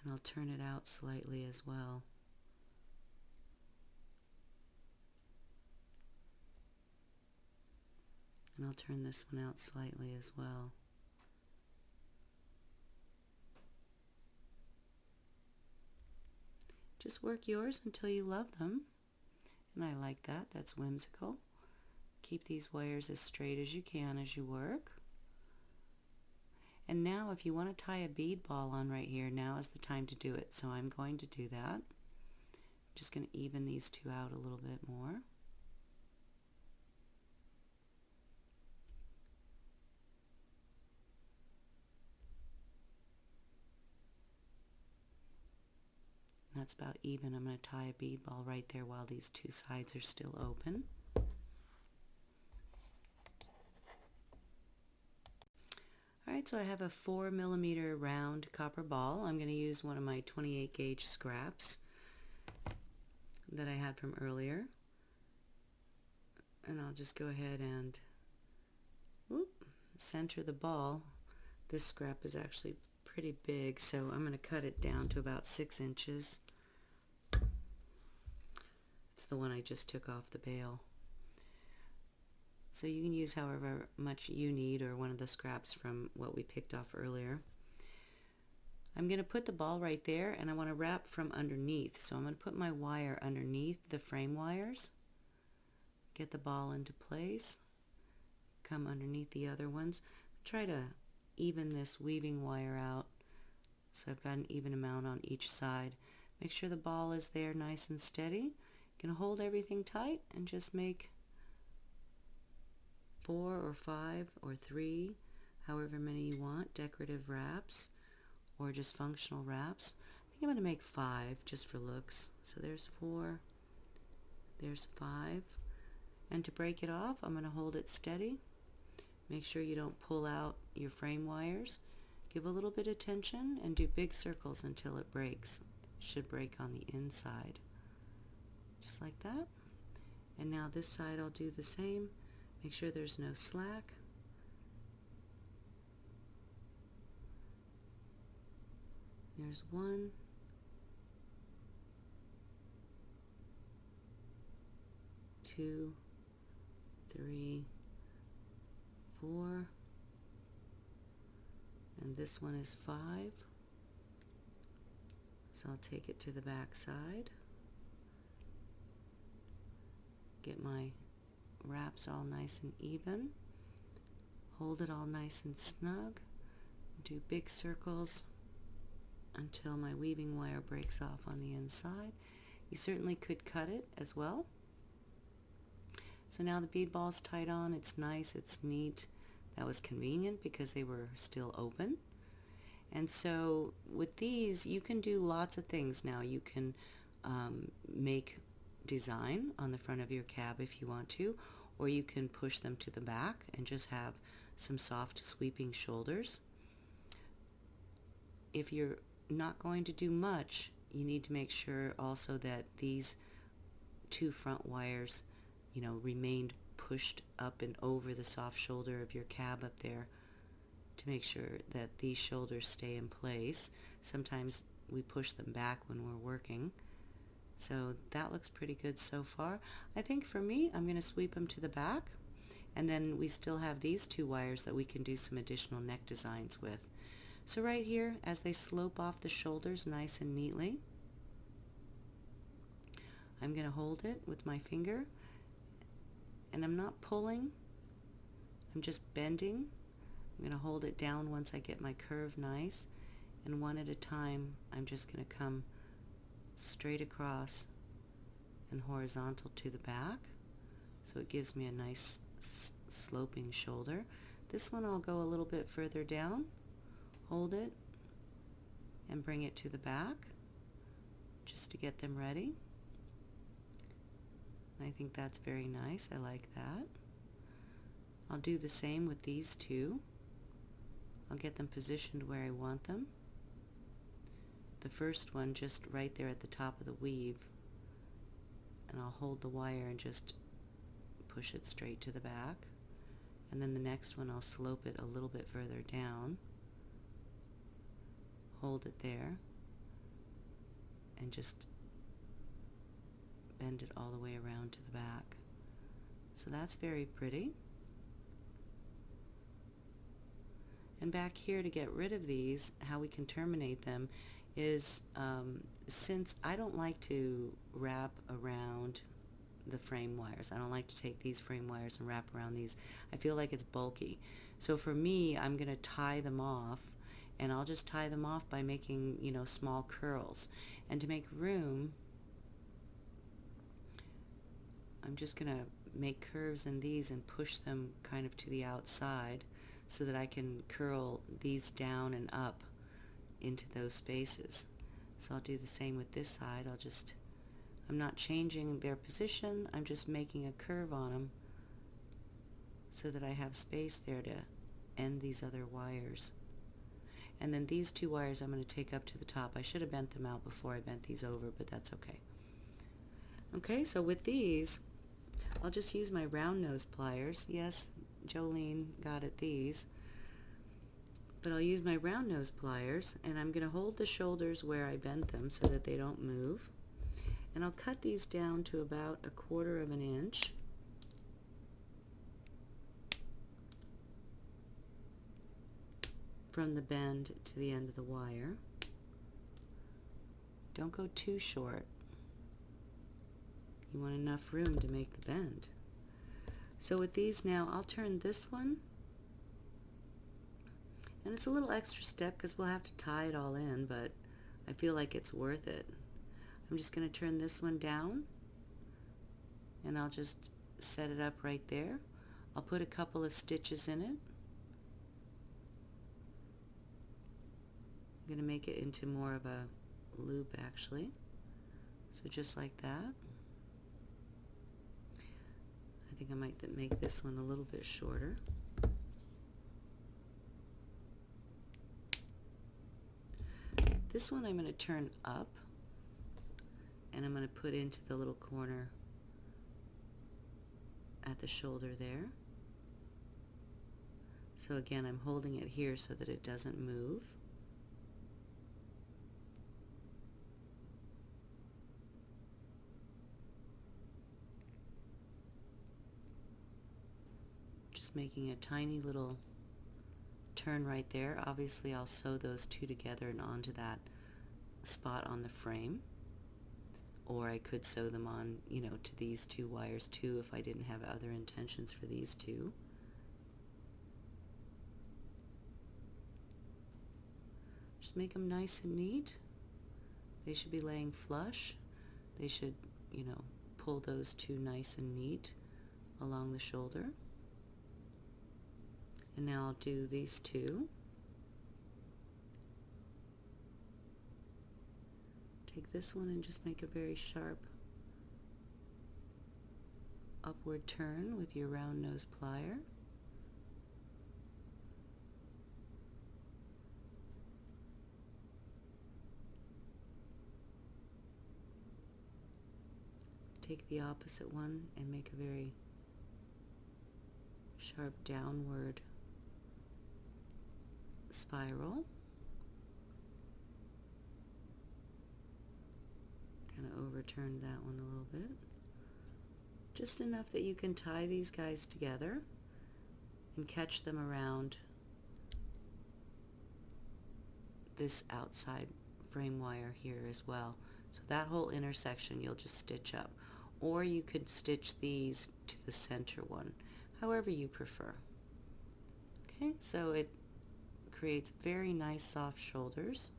And I'll turn it out slightly as well. And I'll turn this one out slightly as well. Just work yours until you love them. And I like that. That's whimsical. Keep these wires as straight as you can as you work. And now if you want to tie a bead ball on right here, now is the time to do it. So I'm going to do that. I'm just going to even these two out a little bit more. That's about even. I'm going to tie a bead ball right there while these two sides are still open. Alright, so I have a 4mm round copper ball. I'm going to use one of my 28 gauge scraps that I had from earlier. And I'll just go ahead and center the ball. This scrap is actually pretty big, so I'm going to cut it down to about 6 inches. It's the one I just took off the bale. So you can use however much you need, or one of the scraps from what we picked off earlier. I'm going to put the ball right there, and I want to wrap from underneath. So I'm going to put my wire underneath the frame wires, get the ball into place, come underneath the other ones. Try to even this weaving wire out so I've got an even amount on each side. Make sure the ball is there nice and steady. You can hold everything tight and just make 4 or 5 or 3, however many you want, decorative wraps or just functional wraps. I think I'm going to make 5 just for looks. So there's 4, there's 5. And to break it off, I'm going to hold it steady. Make sure you don't pull out your frame wires. Give a little bit of tension and do big circles until it breaks. It should break on the inside. Just like that. And now this side I'll do the same. Make sure there's no slack. There's 1. 2, 3, 4, and this one is 5. So I'll take it to the back side, get my wraps all nice and even, hold it all nice and snug, do big circles until my weaving wire breaks off on the inside. You certainly could cut it as well. So now the bead ball's tied on. It's nice, it's neat. That was convenient because they were still open. And so with these you can do lots of things now. You can make design on the front of your cab if you want to, or you can push them to the back and just have some soft sweeping shoulders. If you're not going to do much, you need to make sure also that these 2 front wires, you know, remained pushed up and over the soft shoulder of your cab up there to make sure that these shoulders stay in place. Sometimes we push them back when we're working. So that looks pretty good so far. I think for me, I'm going to sweep them to the back And then we still have these 2 wires that we can do some additional neck designs with. So right here, as they slope off the shoulders nice and neatly, I'm going to hold it with my finger, and I'm not pulling, I'm just bending. I'm going to hold it down once I get my curve nice, and one at a time I'm just going to come straight across and horizontal to the back, so it gives me a nice sloping shoulder. This one I'll go a little bit further down, hold it, and bring it to the back just to get them ready. And I think that's very nice. I like that. I'll do the same with these 2. I'll get them positioned where I want them. The first one just right there at the top of the weave, and I'll hold the wire and just push it straight to the back. And then the next one I'll slope it a little bit further down, hold it there, and just bend it all the way around to the back. So that's very pretty. And back here, to get rid of these, how we can terminate them is, since I don't like to wrap around the frame wires, I don't like to take these frame wires and wrap around these. I feel like it's bulky. So for me, I'm going to tie them off, and I'll just tie them off by making, small curls. And to make room, I'm just going to make curves in these and push them kind of to the outside, so that I can curl these down and up into those spaces. So I'll do the same with this side. I'm not changing their position, I'm just making a curve on them so that I have space there to end these other wires. And then these 2 wires I'm going to take up to the top. I should have bent them out before I bent these over, but that's okay. Okay, so with these, I'll just use my round nose pliers. Yes, Jolene got at these. But I'll use my round nose pliers, and I'm going to hold the shoulders where I bent them so that they don't move. And I'll cut these down to about 1/4 of an inch. From the bend to the end of the wire. Don't go too short. You want enough room to make the bend. So with these now, I'll turn this one, and it's a little extra step because we'll have to tie it all in, but I feel like it's worth it. I'm just going to turn this one down, and I'll just set it up right there. I'll put a couple of stitches in it. I'm going to make it into more of a loop actually. So just like that. I think I might make this one a little bit shorter. This one I'm going to turn up, and I'm going to put into the little corner at the shoulder there. So again, I'm holding it here so that it doesn't move. Just making a tiny little turn right there. Obviously I'll sew those 2 together and onto that spot on the frame, or I could sew them on, to these 2 wires too if I didn't have other intentions for these 2. Just make them nice and neat. They should be laying flush. They should, pull those 2 nice and neat along the shoulder. And now I'll do these 2. Take this one and just make a very sharp upward turn with your round nose plier. Take the opposite one and make a very sharp downward spiral. Kind of overturned that one a little bit. Just enough that you can tie these guys together. and catch them around this outside frame wire here as well. So that whole intersection you'll just stitch up, or you could stitch these to the center one, however you prefer. Okay, so it creates very nice soft shoulders.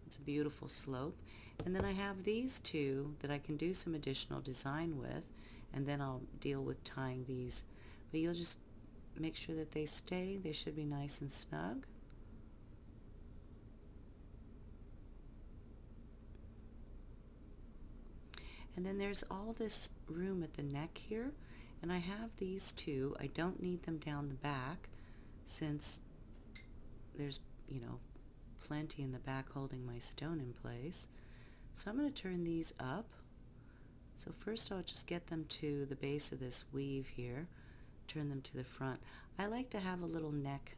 It's a beautiful slope. And then I have these two that I can do some additional design with, and then I'll deal with tying these. But you'll just make sure that they stay. They should be nice and snug. And then there's all this room at the neck here, and I have these two. I don't need them down the back since there's, you know, plenty in the back holding my stone in place. So I'm going to turn these up. So first I'll just get them to the base of this weave here, turn them to the front. I like to have a little neck,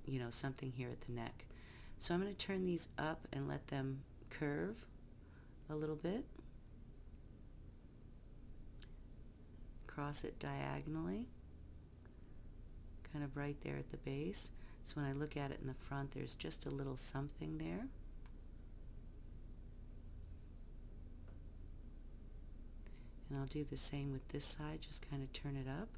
you know, something here at the neck. So I'm going to turn these up and let them curve a little bit. Cross it diagonally, kind of right there at the base. So when I look at it in the front, there's just a little something there. And I'll do the same with this side, just kind of turn it up.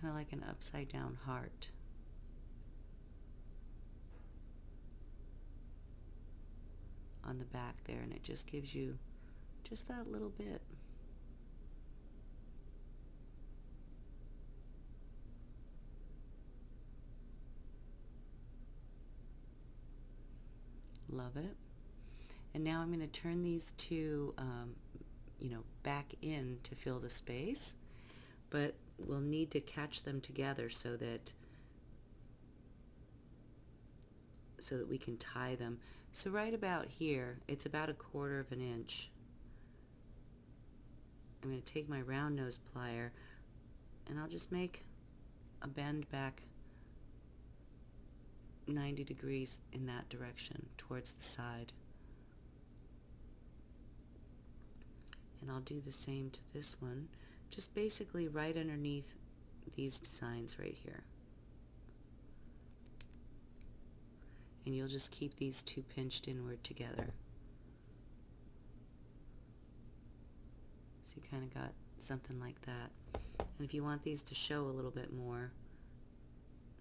Kind of like an upside down heart. On the back there, and it just gives you just that little bit. Love it. And now I'm going to turn these two you know, back in to fill the space, but we'll need to catch them together so that we can tie them. So right about here, it's about 1/4 of an inch. I'm going to take my round nose plier and I'll just make a bend back 90 degrees in that direction towards the side. And I'll do the same to this one, just basically right underneath these designs right here. And you'll just keep these two pinched inward together. So you kind of got something like that. And if you want these to show a little bit more,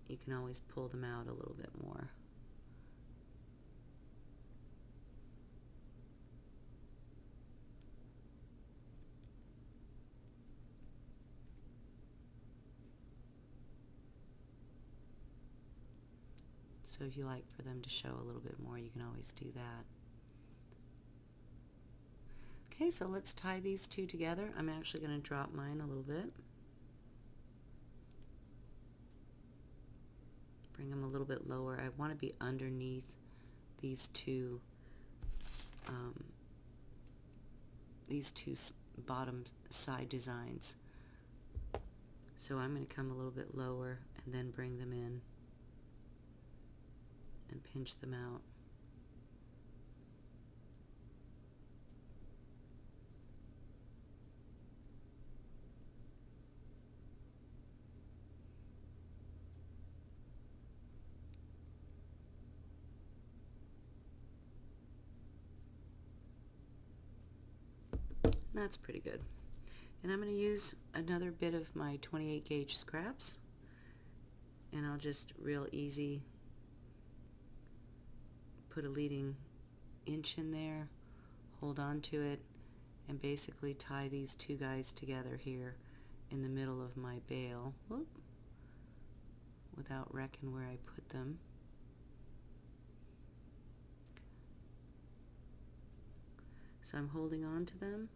you can always pull them out a little bit more. So if you like for them to show a little bit more, you can always do that. Okay, so let's tie these two together. I'm actually going to drop mine a little bit. Bring them a little bit lower. I want to be underneath these two bottom side designs. So I'm going to come a little bit lower and then bring them in and pinch them out. That's pretty good. And I'm going to use another bit of my 28 gauge scraps, and I'll just real easy put a leading inch in there, hold on to it, and basically tie these two guys together here in the middle of my bale. Whoop, without wrecking where I put them. So I'm holding on to them.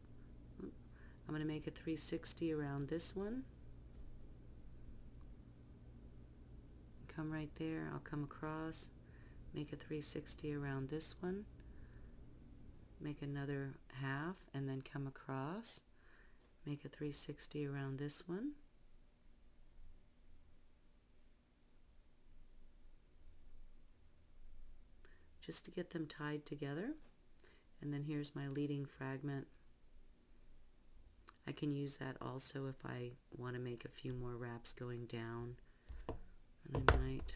I'm going to make a 360 around this one. Come right there, I'll come across, make a 360 around this one, make another half, and then come across, make a 360 around this one. Just to get them tied together. And then here's my leading fragment. I can use that also if I want to make a few more wraps going down. And I might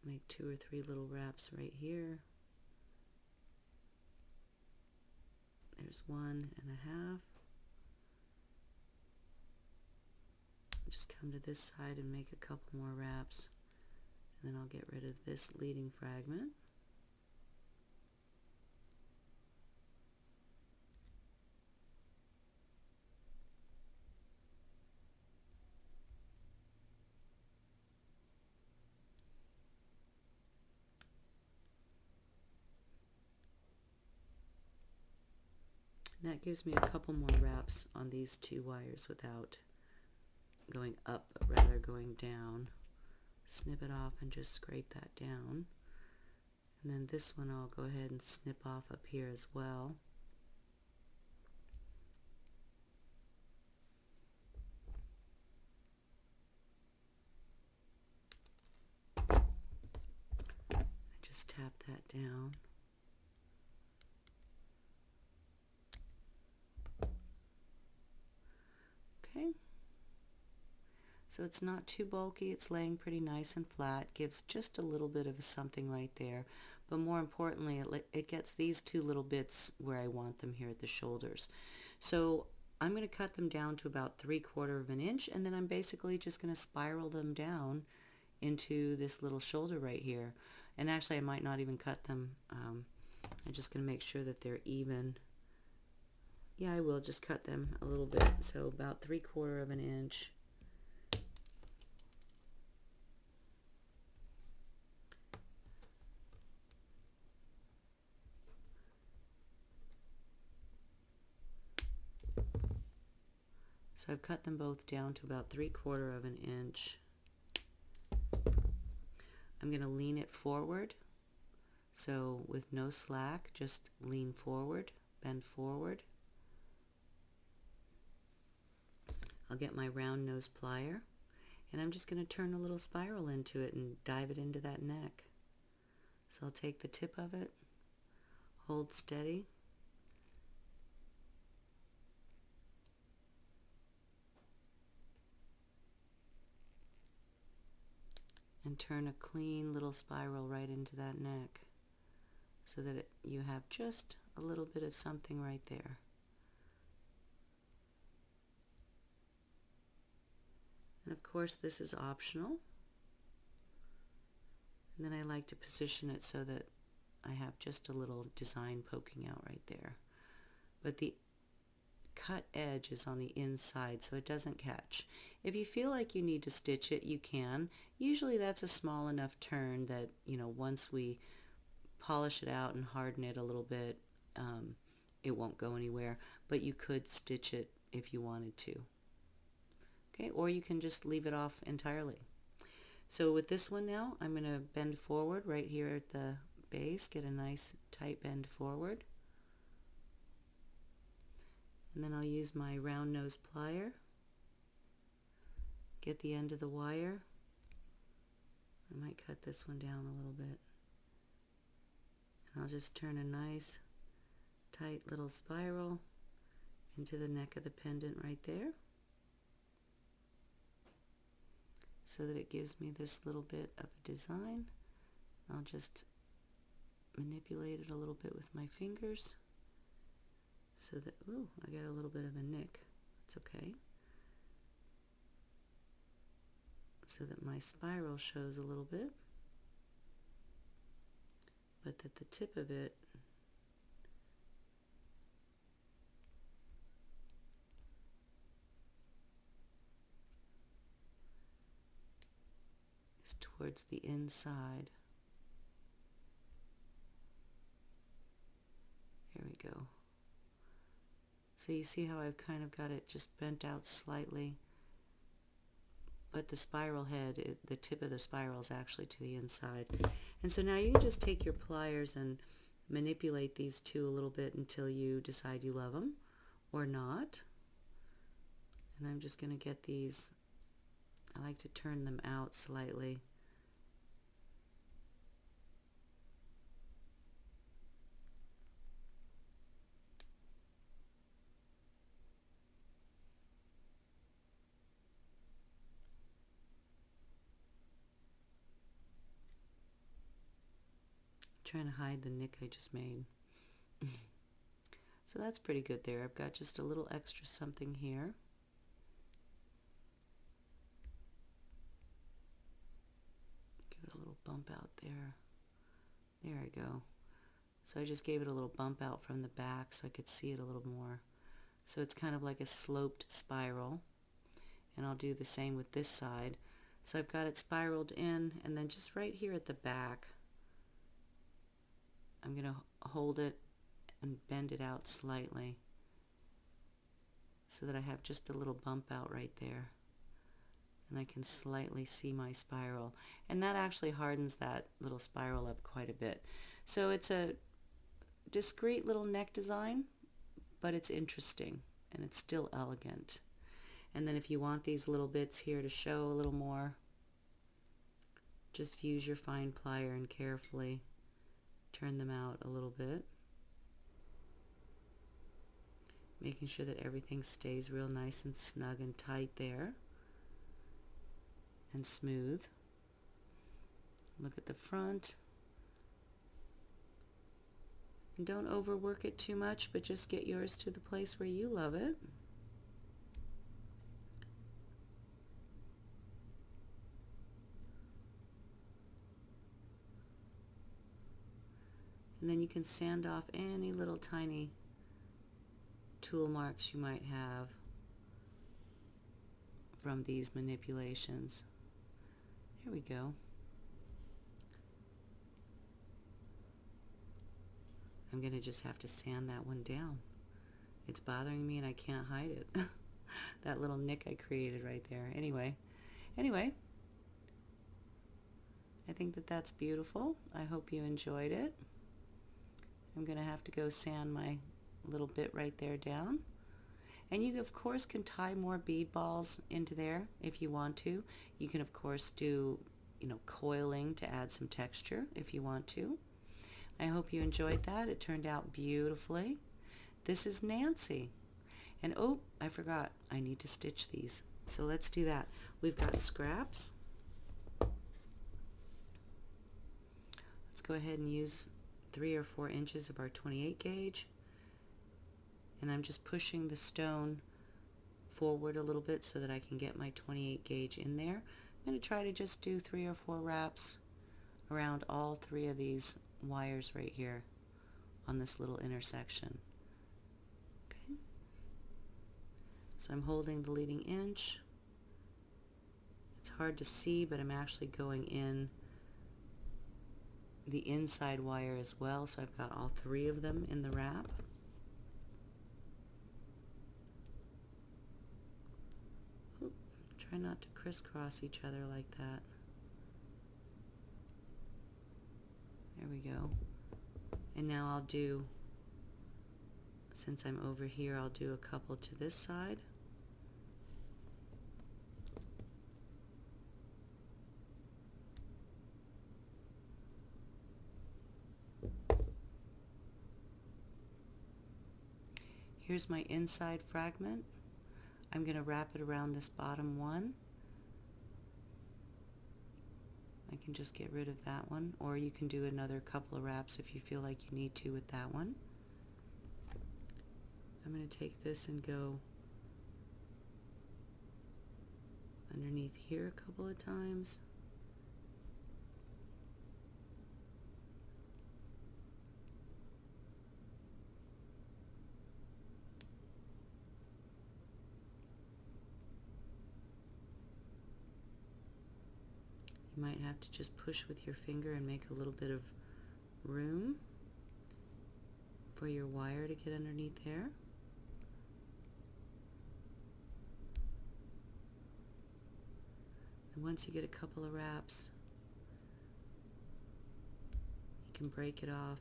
make 2 or 3 little wraps right here. There's 1.5. Just come to this side and make a couple more wraps, and then I'll get rid of this leading fragment. And that gives me a couple more wraps on these 2 wires without going up, but rather going down. Snip it off and just scrape that down. And then this one I'll go ahead and snip off up here as well. Just tap that down. Okay. So it's not too bulky, it's laying pretty nice and flat, gives just a little bit of something right there, but more importantly it gets these 2 little bits where I want them here at the shoulders. So I'm going to cut them down to about 3/4 of an inch, and then I'm basically just going to spiral them down into this little shoulder right here. And actually I might not even cut them, I'm just going to make sure that they're even. Yeah, I will just cut them a little bit, so about 3/4 of an inch. So I've cut them both down to about 3/4 of an inch. I'm going to lean it forward. So with no slack, just lean forward, bend forward. I'll get my round nose plier, and I'm just going to turn a little spiral into it and dive it into that neck. So I'll take the tip of it, hold steady, and turn a clean little spiral right into that neck so that you have just a little bit of something right there. And of course this is optional. And then I like to position it so that I have just a little design poking out right there. But the cut edge is on the inside so it doesn't catch. If you feel like you need to stitch it, you can. Usually that's a small enough turn that, you know, once we polish it out and harden it a little bit, it won't go anywhere, but you could stitch it if you wanted to. Okay, or you can just leave it off entirely. So with this one now, I'm going to bend forward right here at the base, get a nice tight bend forward. And then I'll use my round nose plier, get the end of the wire. I might cut this one down a little bit. And I'll just turn a nice tight little spiral into the neck of the pendant right there, so that it gives me this little bit of a design. I'll just manipulate it a little bit with my fingers so that, ooh, I got a little bit of a nick. It's okay. So that my spiral shows a little bit, but that the tip of it is towards the inside. There we go. So you see how I've kind of got it just bent out slightly, but the spiral head, the tip of the spiral is actually to the inside. And so now you can just take your pliers and manipulate these two a little bit until you decide you love them or not. And I'm just going to get these I like to turn them out slightly. Trying to hide the nick I just made. So that's pretty good there. I've got just a little extra something here. Give it a little bump out there. There I go. So I just gave it a little bump out from the back so I could see it a little more. So it's kind of like a sloped spiral. And I'll do the same with this side. So I've got it spiraled in, and then just right here at the back, I'm going to hold it and bend it out slightly so that I have just a little bump out right there. And I can slightly see my spiral. And that actually hardens that little spiral up quite a bit. So it's a discreet little neck design, but it's interesting and it's still elegant. And then if you want these little bits here to show a little more, just use your fine plier and carefully turn them out a little bit, making sure that everything stays real nice and snug and tight there and smooth. Look at the front. And don't overwork it too much, but just get yours to the place where you love it. And then you can sand off any little tiny tool marks you might have from these manipulations. There we go. I'm going to just have to sand that one down. It's bothering me and I can't hide it. That little nick I created right there. Anyway, I think that that's beautiful. I hope you enjoyed it. I'm going to have to go sand my little bit right there down. And you, of course, can tie more bead balls into there if you want to. You can, of course, do, coiling to add some texture if you want to. I hope you enjoyed that. It turned out beautifully. This is Nancy. And oh, I forgot. I need to stitch these. So let's do that. We've got scraps. Let's go ahead and use 3 or 4 inches of our 28 gauge. And I'm just pushing the stone forward a little bit so that I can get my 28 gauge in there. I'm going to try to just do 3 or 4 wraps around all 3 of these wires right here on this little intersection. Okay. So I'm holding the leading inch. It's hard to see, but I'm actually going in the inside wire as well, so I've got all 3 of them in the wrap. Oop, try not to crisscross each other like that. There we go. And now I'll do, since I'm over here, I'll do a couple to this side. Here's my inside fragment. I'm going to wrap it around this bottom one. I can just get rid of that one, or you can do another couple of wraps if you feel like you need to with that one. I'm going to take this and go underneath here a couple of times. You might have to just push with your finger and make a little bit of room for your wire to get underneath there. And once you get a couple of wraps, you can break it off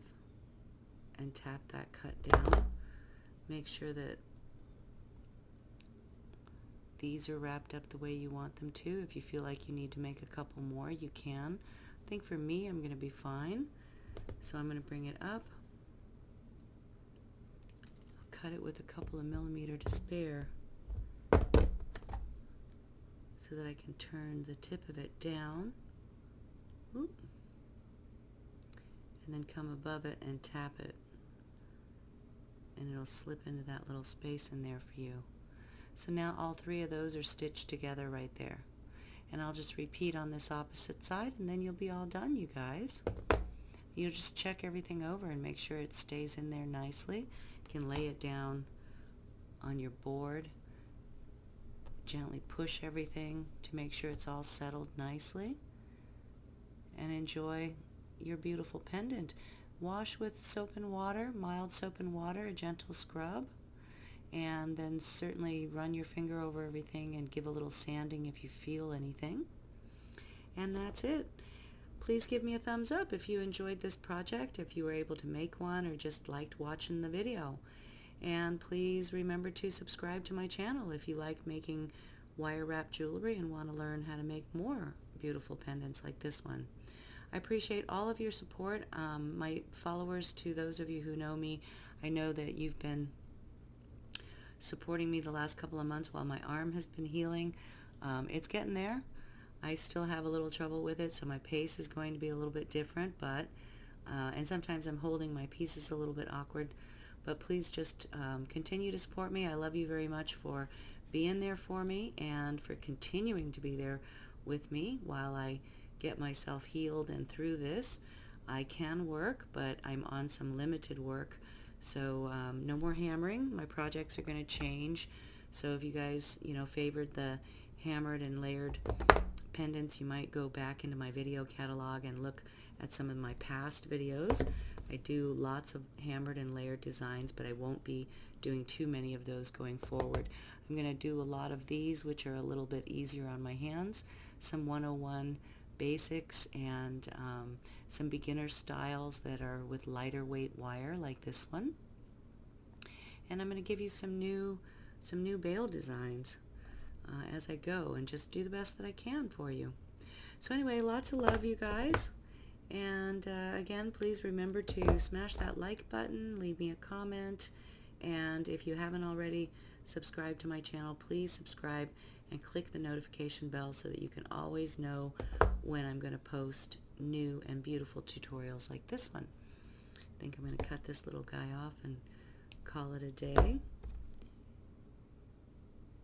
and tap that cut down. Make sure that these are wrapped up the way you want them to. If you feel like you need to make a couple more, you can. I think for me, I'm going to be fine. So I'm going to bring it up. I'll cut it with a couple of millimeter to spare so that I can turn the tip of it down. Oop. And then come above it and tap it. And it'll slip into that little space in there for you. So now all three of those are stitched together right there. And I'll just repeat on this opposite side, and then you'll be all done, you guys. You'll just check everything over and make sure it stays in there nicely. You can lay it down on your board. Gently push everything to make sure it's all settled nicely. And enjoy your beautiful pendant. Wash with soap and water, mild soap and water, a gentle scrub. And then certainly run your finger over everything and give a little sanding if you feel anything. And that's it. Please give me a thumbs up if you enjoyed this project, if you were able to make one or just liked watching the video. And please remember to subscribe to my channel if you like making wire wrap jewelry and want to learn how to make more beautiful pendants like this one. I appreciate all of your support. My followers, to those of you who know me, I know that you've been supporting me the last couple of months while my arm has been healing. It's getting there. I still have a little trouble with it, so my pace is going to be a little bit different, but and sometimes I'm holding my pieces a little bit awkward, but please just continue to support me. I love you very much for being there for me and for continuing to be there with me while I get myself healed and through this. I can work, but I'm on some limited work. So no more hammering. My projects are going to change. So if you guys, favored the hammered and layered pendants, you might go back into my video catalog and look at some of my past videos. I do lots of hammered and layered designs, but I won't be doing too many of those going forward. I'm going to do a lot of these, which are a little bit easier on my hands, some 101 basics, and some beginner styles that are with lighter weight wire like this one. And I'm going to give you some new bale designs as I go and just do the best that I can for you. So anyway, lots of love, you guys. And again, please remember to smash that like button, leave me a comment, and if you haven't already subscribed to my channel, please subscribe and click the notification bell so that you can always know when I'm going to post new and beautiful tutorials like this one. I think I'm going to cut this little guy off and call it a day.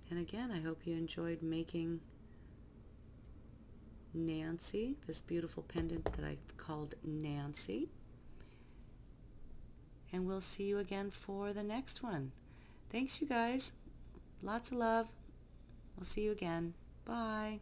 And again, I hope you enjoyed making Nancy, this beautiful pendant that I've called Nancy. And we'll see you again for the next one. Thanks, you guys. Lots of love. We'll see you again. Bye.